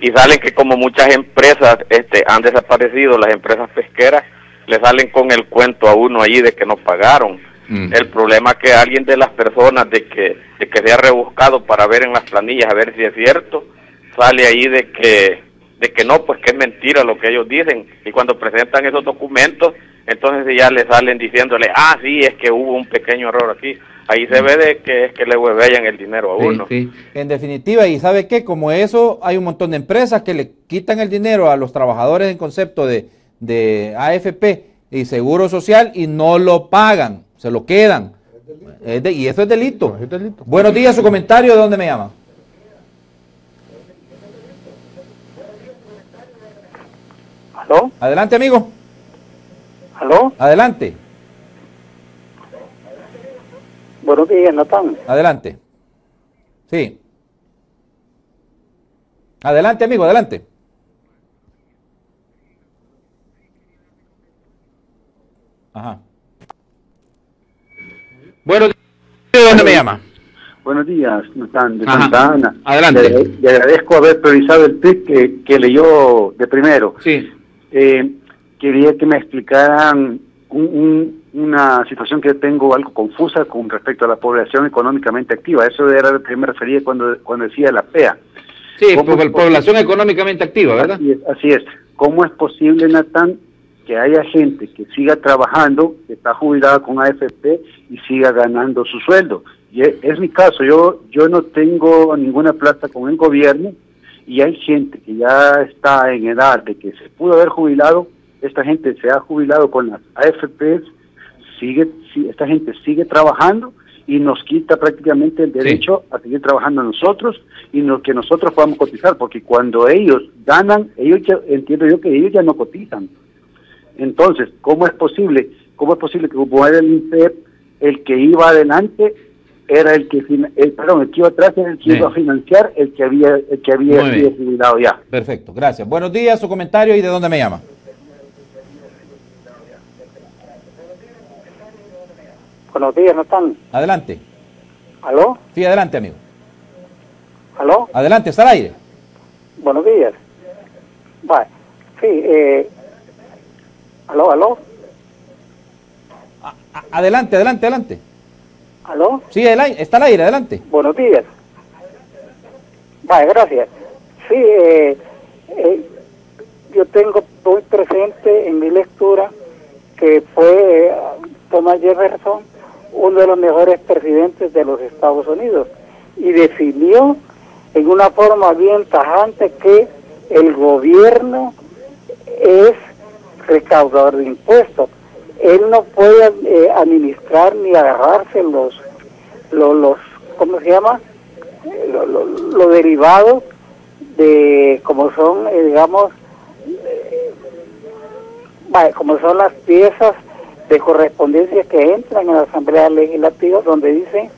y salen que como muchas empresas han desaparecido, las empresas pesqueras le salen con el cuento a uno allí de que no pagaron. El problema es que alguien de las personas de que se ha rebuscado para ver en las planillas a ver si es cierto, sale ahí de que no, pues que es mentira lo que ellos dicen, y cuando presentan esos documentos, entonces ya le salen diciéndole, sí, es que hubo un pequeño error aquí. Ahí se ve de que es que le huevean el dinero a uno. Sí. En definitiva, ¿y sabe qué? Como eso, hay un montón de empresas que le quitan el dinero a los trabajadores en concepto de de AFP y Seguro Social y no lo pagan, se lo quedan. Y eso es delito. Es delito. Buenos días, su comentario, ¿de dónde me llama? ¿Aló? Adelante, amigo. ¿Aló? Adelante. Buenos días, Natán. Adelante. Sí. Adelante, amigo, adelante. Ajá. Bueno, ¿de dónde me llama? Buenos días, Natán, de Ajá. Santa Ana. Adelante. Le agradezco haber priorizado el tweet que leyó de primero. Sí. Quería que me explicaran una situación que tengo algo confusa con respecto a la población económicamente activa. Eso era lo que me refería cuando decía la PEA. Sí, población económicamente activa, ¿verdad? Así es. ¿Cómo es posible, Natán, que haya gente que siga trabajando, que está jubilada con AFP y siga ganando su sueldo? Y es mi caso, yo no tengo ninguna plata con el gobierno y hay gente que ya está en edad de que se pudo haber jubilado. Esta gente se ha jubilado con las AFPs, esta gente sigue trabajando y nos quita prácticamente el derecho a seguir trabajando nosotros y que nosotros podamos cotizar, porque cuando ellos ganan, entiendo yo que ellos ya no cotizan. Entonces, ¿cómo es posible que como era el INPEP, el que iba adelante era el que iba atrás era el que iba a financiar el que había sido jubilado ya? Perfecto, gracias. Buenos días, su comentario y de dónde me llama. Buenos días, Natán. Adelante. ¿Aló? Sí, adelante, amigo. ¿Aló? Adelante, está al aire. Buenos días. Vale. Sí, ¿aló? Adelante. ¿Aló? Sí, está al aire, adelante. Buenos días. Vale, gracias. Sí, yo tengo muy presente en mi lectura que fue Thomas Jefferson uno de los mejores presidentes de los Estados Unidos y definió en una forma bien tajante que el gobierno es recaudador de impuestos. Él no puede administrar ni agarrarse los ¿cómo se llama? Lo derivado de como son, digamos, como son las piezas de correspondencia que entran en la Asamblea Legislativa, donde dice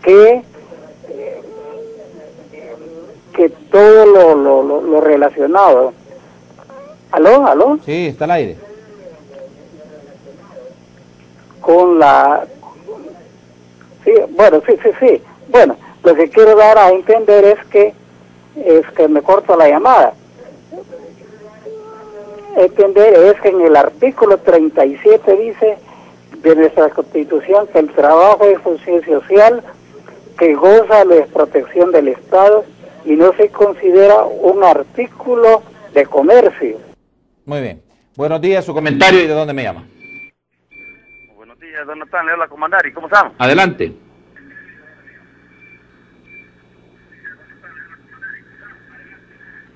que todo lo relacionado. ¿Aló? Sí, está al aire. Con la... Sí. Bueno, lo que quiero dar a entender es que me corto la llamada. Entender es que en el artículo 37 dice de nuestra Constitución que el trabajo es función social que goza de protección del Estado y no se considera un artículo de comercio. Muy bien. Buenos días, su comentario y de dónde me llama. Buenos días, don Natán, le habla Comandari, ¿cómo estamos? Adelante.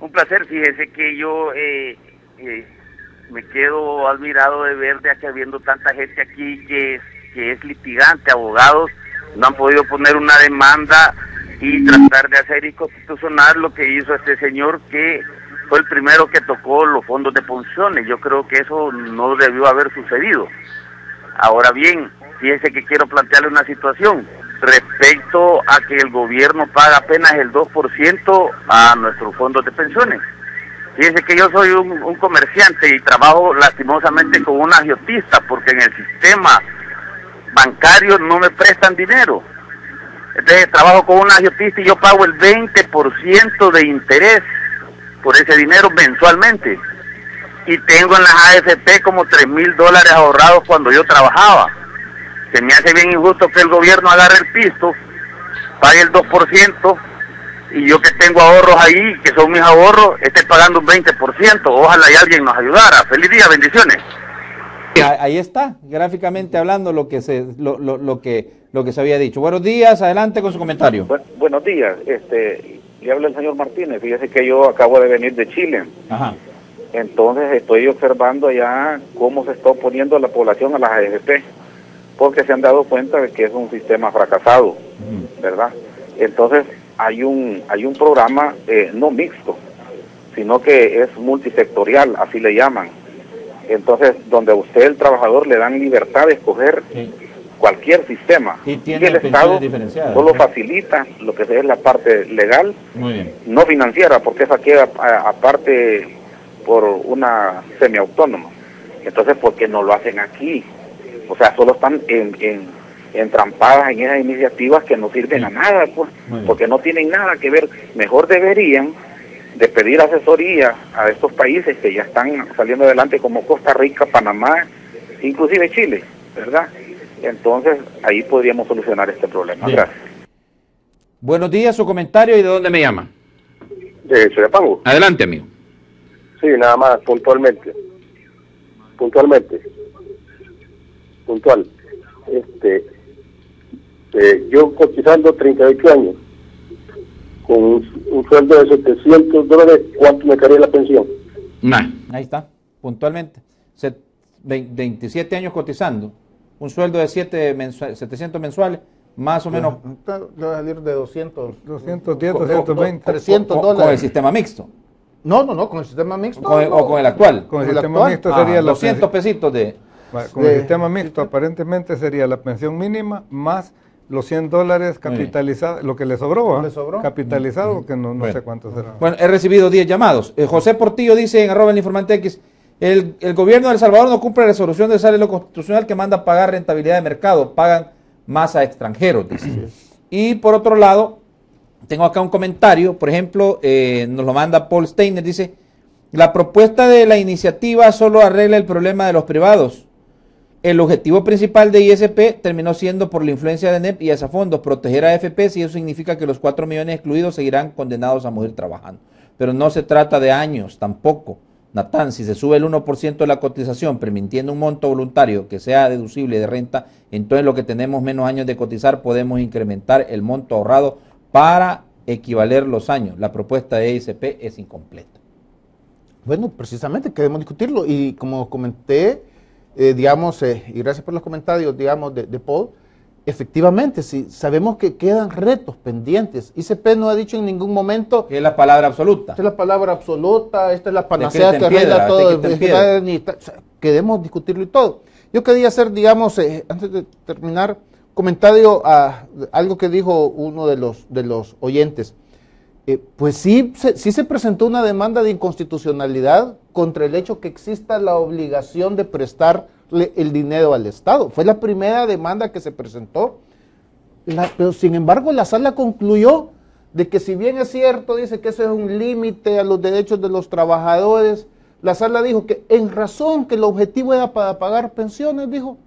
Un placer, fíjese que yo me quedo admirado de ver de que habiendo tanta gente aquí que es litigante, abogados, no han podido poner una demanda y tratar de hacer inconstitucional lo que hizo este señor que fue el primero que tocó los fondos de pensiones. Yo creo que eso no debió haber sucedido. Ahora bien, fíjese que quiero plantearle una situación respecto a que el gobierno paga apenas el 2% a nuestros fondos de pensiones. Fíjese que yo soy un comerciante y trabajo lastimosamente con un agiotista porque en el sistema bancario no me prestan dinero. Entonces trabajo con un agiotista y yo pago el 20% de interés por ese dinero mensualmente. Y tengo en las AFP como $3,000 ahorrados cuando yo trabajaba. Se me hace bien injusto que el gobierno agarre el pisto, pague el 2%, y yo que tengo ahorros ahí, que son mis ahorros, esté pagando un 20%. Ojalá y alguien nos ayudara. Feliz día, bendiciones. Ahí está, gráficamente hablando lo que se había dicho. Buenos días, adelante con su comentario. Buenos días, le habla el señor Martínez. Fíjese que yo acabo de venir de Chile. Ajá. Entonces estoy observando ya cómo se está oponiendo la población a las AFP, porque se han dado cuenta de que es un sistema fracasado, ¿verdad? Entonces hay un programa no mixto, sino que es multisectorial, así le llaman. Entonces, donde a usted, el trabajador, le dan libertad de escoger cualquier sistema. Y el Estado solo facilita lo que es la parte legal, no financiera, porque esa queda aparte por una semiautónoma. Entonces, ¿por qué no lo hacen aquí? O sea, solo están entrampadas en esas iniciativas que no sirven a nada, pues, porque no tienen nada que ver. Mejor deberían de pedir asesoría a estos países que ya están saliendo adelante, como Costa Rica, Panamá, inclusive Chile, ¿verdad? Entonces, ahí podríamos solucionar este problema. Bien. Gracias. Buenos días, su comentario y de dónde me llama. De Chirapango. Adelante, amigo. Sí, nada más, puntual. Yo cotizando 38 años, con un sueldo de $700, ¿cuánto me caería la pensión? Ahí está, puntualmente. 27 años cotizando, un sueldo de 700 mensuales, más o menos. Le va a salir de 210, 220. $300. Con el sistema mixto. No, con el sistema mixto. O con el actual. Con el sistema mixto sería la 200 pesitos de... Con el sistema mixto aparentemente sería la pensión mínima más los $100 capitalizados, lo que le sobró, capitalizado, que no sé cuánto será. Bueno, he recibido 10 llamados. José Portillo dice en @elinformantex, el gobierno de El Salvador no cumple la resolución de lo constitucional que manda pagar rentabilidad de mercado, pagan más a extranjeros, dice. Y por otro lado, tengo acá un comentario, por ejemplo, nos lo manda Paul Steiner, dice, la propuesta de la iniciativa solo arregla el problema de los privados. El objetivo principal de ISP terminó siendo, por la influencia de NEP y Asafondos, proteger a AFPs, y eso significa que los 4 millones excluidos seguirán condenados a morir trabajando. Pero no se trata de años tampoco. Natán, si se sube el 1% de la cotización, permitiendo un monto voluntario que sea deducible de renta, entonces lo que tenemos menos años de cotizar podemos incrementar el monto ahorrado para equivaler los años. La propuesta de ISP es incompleta. Bueno, precisamente queremos discutirlo y como comenté, y gracias por los comentarios, de Paul, efectivamente, sí, sabemos que quedan retos pendientes. ICP no ha dicho en ningún momento... Que es la palabra absoluta. Esta es la palabra absoluta, esta es la panacea que arregla todo. Queremos discutirlo y todo. Yo quería hacer, antes de terminar, comentario a algo que dijo uno de los oyentes. Pues sí se presentó una demanda de inconstitucionalidad contra el hecho que exista la obligación de prestarle el dinero al Estado. Fue la primera demanda que se presentó, pero sin embargo la sala concluyó de que, si bien es cierto, dice que eso es un límite a los derechos de los trabajadores, la sala dijo que en razón que el objetivo era para pagar pensiones, dijo,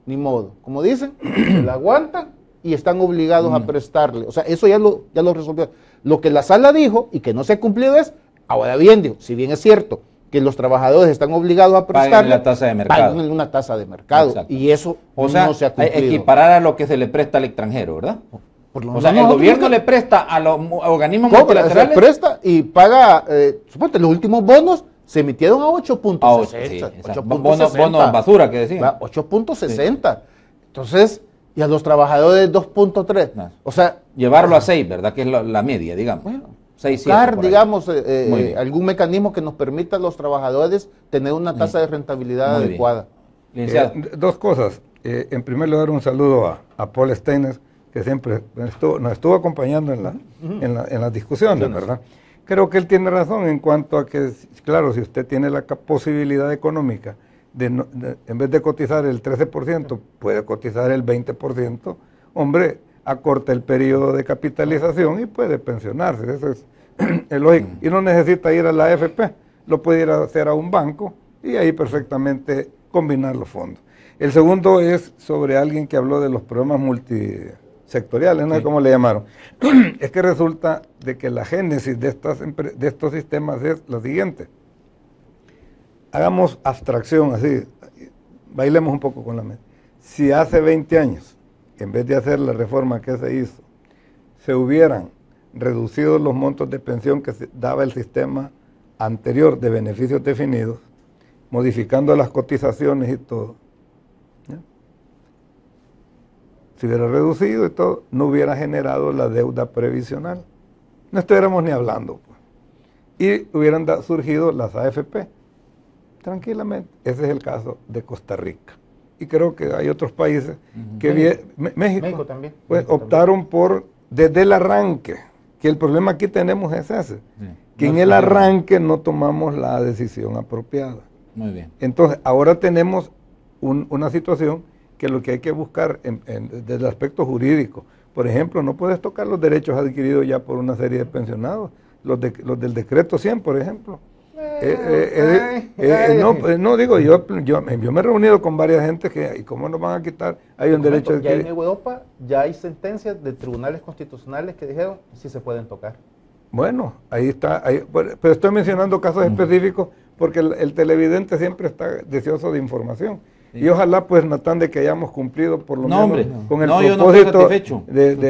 ni modo, como dicen, se la aguantan y están obligados a prestarle. O sea, eso ya lo resolvió. Lo que la sala dijo y que no se ha cumplido es, ahora bien, dijo, si bien es cierto que los trabajadores están obligados a prestarle, la tasa de mercado. Paguen una tasa de mercado. Exacto. Y eso no se ha cumplido. Equiparar a lo que se le presta al extranjero, ¿verdad? O sea, el gobierno le presta a los organismos multilaterales. Se presta y paga, suponte, los últimos bonos se emitieron a 8.60. Bonos basura, que decían. 8.60. Entonces, y a los trabajadores 2.3. O sea, llevarlo a 6, ¿verdad? Que es la media, digamos. Bueno, 6, buscar, digamos, algún mecanismo que nos permita a los trabajadores tener una tasa de rentabilidad adecuada. Dos cosas. En primer lugar, un saludo a Paul Steiner, que siempre nos estuvo acompañando en las discusiones, ¿verdad? Creo que él tiene razón en cuanto a que, claro, si usted tiene la posibilidad económica en vez de cotizar el 13%, puede cotizar el 20%, hombre, acorta el periodo de capitalización y puede pensionarse. Eso es lógico. Y no necesita ir a la AFP, lo puede ir a hacer a un banco y ahí perfectamente combinar los fondos. El segundo es sobre alguien que habló de los programas multisectoriales, ¿no? ¿Cómo le llamaron? Es que resulta de que la génesis de estos sistemas es la siguiente. Hagamos abstracción así, bailemos un poco con la mente. Si hace 20 años, en vez de hacer la reforma que se hizo, se hubieran reducido los montos de pensión que daba el sistema anterior de beneficios definidos, modificando las cotizaciones y todo, ¿ya? Si hubiera reducido y todo, no hubiera generado la deuda previsional. No estuviéramos ni hablando, pues. Y hubieran surgido las AFP, tranquilamente. Ese es el caso de Costa Rica. Y creo que hay otros países que México también. Pues México optaron también por, desde el arranque, que el problema aquí tenemos es ese, que en el arranque no tomamos la decisión apropiada. Muy bien. Entonces, ahora tenemos una situación que lo que hay que buscar desde el aspecto jurídico. Por ejemplo, no puedes tocar los derechos adquiridos ya por una serie de pensionados, los del decreto 100, por ejemplo. No digo, yo me he reunido con varias gente que, ¿y cómo nos van a quitar? Hay un derecho de adquirir. Ya en Europa ya hay sentencias de tribunales constitucionales que dijeron si se pueden tocar. Bueno, ahí está, pero estoy mencionando casos específicos porque el televidente siempre está deseoso de información. Sí. Y ojalá, pues, Natán, de que hayamos cumplido por lo menos con el propósito. Yo no estoy satisfecho.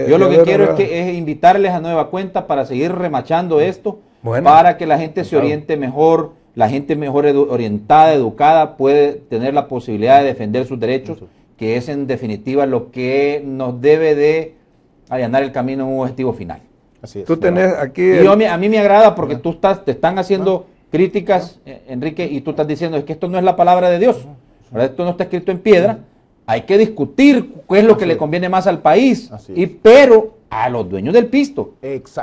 Yo lo que quiero es invitarles a nueva cuenta para seguir remachando esto, para que la gente se oriente mejor, la gente mejor orientada, educada, puede tener la posibilidad de defender sus derechos, que es en definitiva lo que nos debe de allanar el camino a un objetivo final. Así es. Tú tenés aquí... Y a mí me agrada porque te están haciendo críticas, Enrique, y tú estás diciendo es que esto no es la palabra de Dios. Esto no está escrito en piedra, hay que discutir qué es lo que le conviene más al país, pero a los dueños del pisto,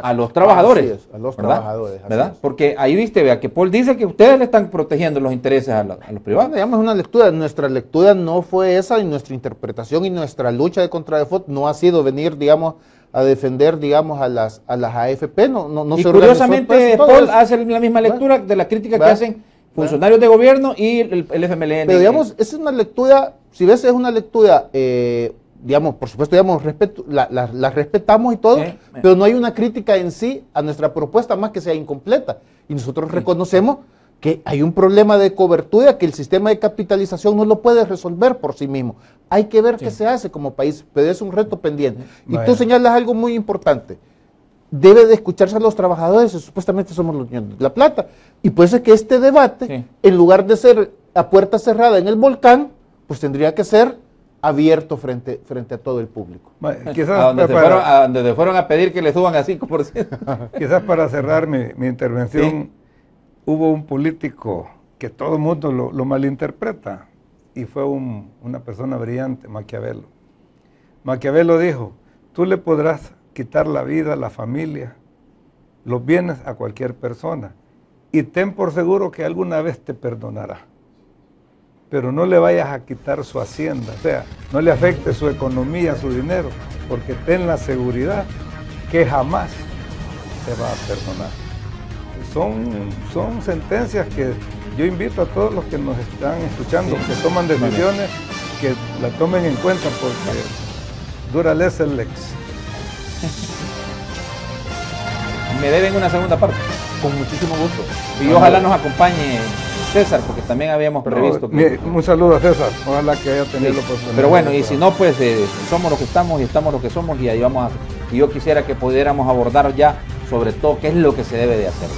a los trabajadores, a los trabajadores, ¿verdad? Porque ahí viste, vea que Paul dice que ustedes le están protegiendo los intereses a los privados. Digamos una lectura, nuestra lectura no fue esa, y nuestra interpretación y nuestra lucha de contra Defot no ha sido venir, digamos, a defender, digamos, a las AFP, no y curiosamente Paul hace la misma lectura de la crítica que hacen funcionarios de gobierno y el FMLN. Pero digamos, esa es una lectura, si ves, es una lectura, digamos, por supuesto, digamos, la respetamos y todo, pero no hay una crítica en sí a nuestra propuesta más que sea incompleta. Y nosotros reconocemos que hay un problema de cobertura, que el sistema de capitalización no lo puede resolver por sí mismo. Hay que ver qué se hace como país, pero es un reto pendiente. Y tú señalas algo muy importante. Debe de escucharse a los trabajadores, supuestamente somos los dueños de la plata. Y por eso es que este debate, en lugar de ser a puerta cerrada en el volcán, pues tendría que ser abierto frente a todo el público. Quizás a donde fueron a pedir que le suban a 5%. Quizás para cerrar mi intervención, hubo un político que todo el mundo lo malinterpreta, y fue una persona brillante, Maquiavelo. Maquiavelo dijo, tú le podrás quitar la vida, la familia, los bienes a cualquier persona, y ten por seguro que alguna vez te perdonará. Pero no le vayas a quitar su hacienda, o sea, no le afecte su economía, su dinero, porque ten la seguridad que jamás te va a perdonar. Son sentencias que yo invito a todos los que nos están escuchando, que toman decisiones, que la tomen en cuenta, porque dura les el lex. Me deben una segunda parte. Con muchísimo gusto. Y ojalá nos acompañe César, porque también habíamos previsto. Un saludo a César, ojalá que haya tenido la oportunidad. Pero bueno, y si no, pues somos lo que estamos y estamos lo que somos, y ahí vamos y yo quisiera que pudiéramos abordar ya, sobre todo, qué es lo que se debe de hacer,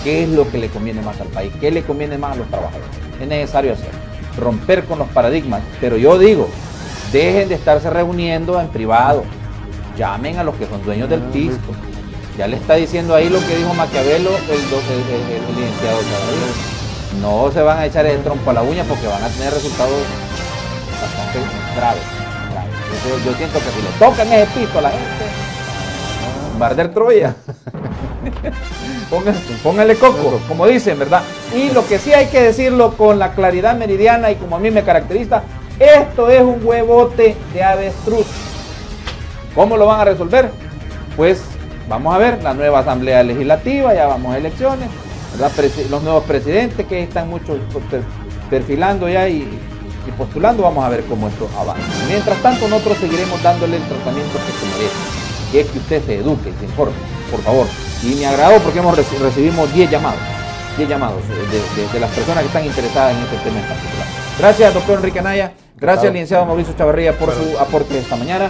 qué es lo que le conviene más al país, qué le conviene más a los trabajadores. Es necesario hacer, romper con los paradigmas, pero yo digo, dejen de estarse reuniendo en privado, llamen a los que son dueños del pisto. Ya le está diciendo ahí lo que dijo Maquiavelo, el licenciado Chavarría. No se van a echar el trompo a la uña porque van a tener resultados bastante graves. Yo siento que si le tocan ese pisto a la gente, va a arder Troya. Pónganle coco, como dicen, ¿verdad? Y lo que sí hay que decirlo con la claridad meridiana y como a mí me caracteriza, esto es un huevote de avestruz. ¿Cómo lo van a resolver? Pues vamos a ver, la nueva Asamblea Legislativa, ya vamos a elecciones, ¿verdad? Los nuevos presidentes que están muchos perfilando ya y postulando, vamos a ver cómo esto avanza. Mientras tanto, nosotros seguiremos dándole el tratamiento que se merece, que es que usted se eduque y se informe, por favor. Y me agradó porque recibimos 10 llamados de las personas que están interesadas en este tema en particular. Gracias, doctor Enrique Anaya. Gracias, licenciado Mauricio Chavarría, por su aporte esta mañana.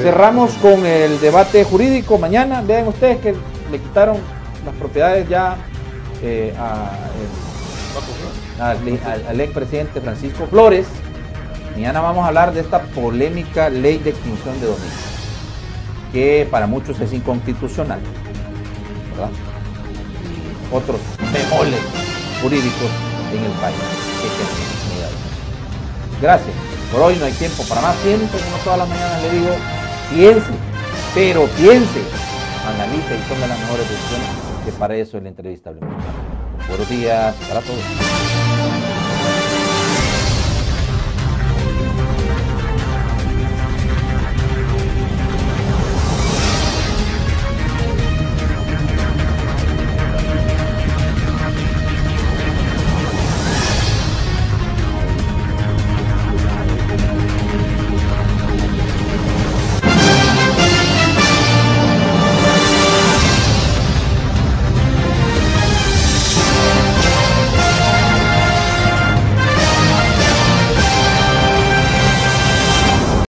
Cerramos con el debate jurídico mañana. Vean ustedes que le quitaron las propiedades ya al expresidente Francisco Flores. Mañana vamos a hablar de esta polémica ley de extinción de dominio, que para muchos es inconstitucional, ¿verdad? Y otros bemoles jurídicos en el país. Gracias. Por hoy no hay tiempo para más. Siempre, como todas las mañanas le digo, piense, pero piense, analice y tome las mejores decisiones, que para eso es la entrevista. Buenos días para todos.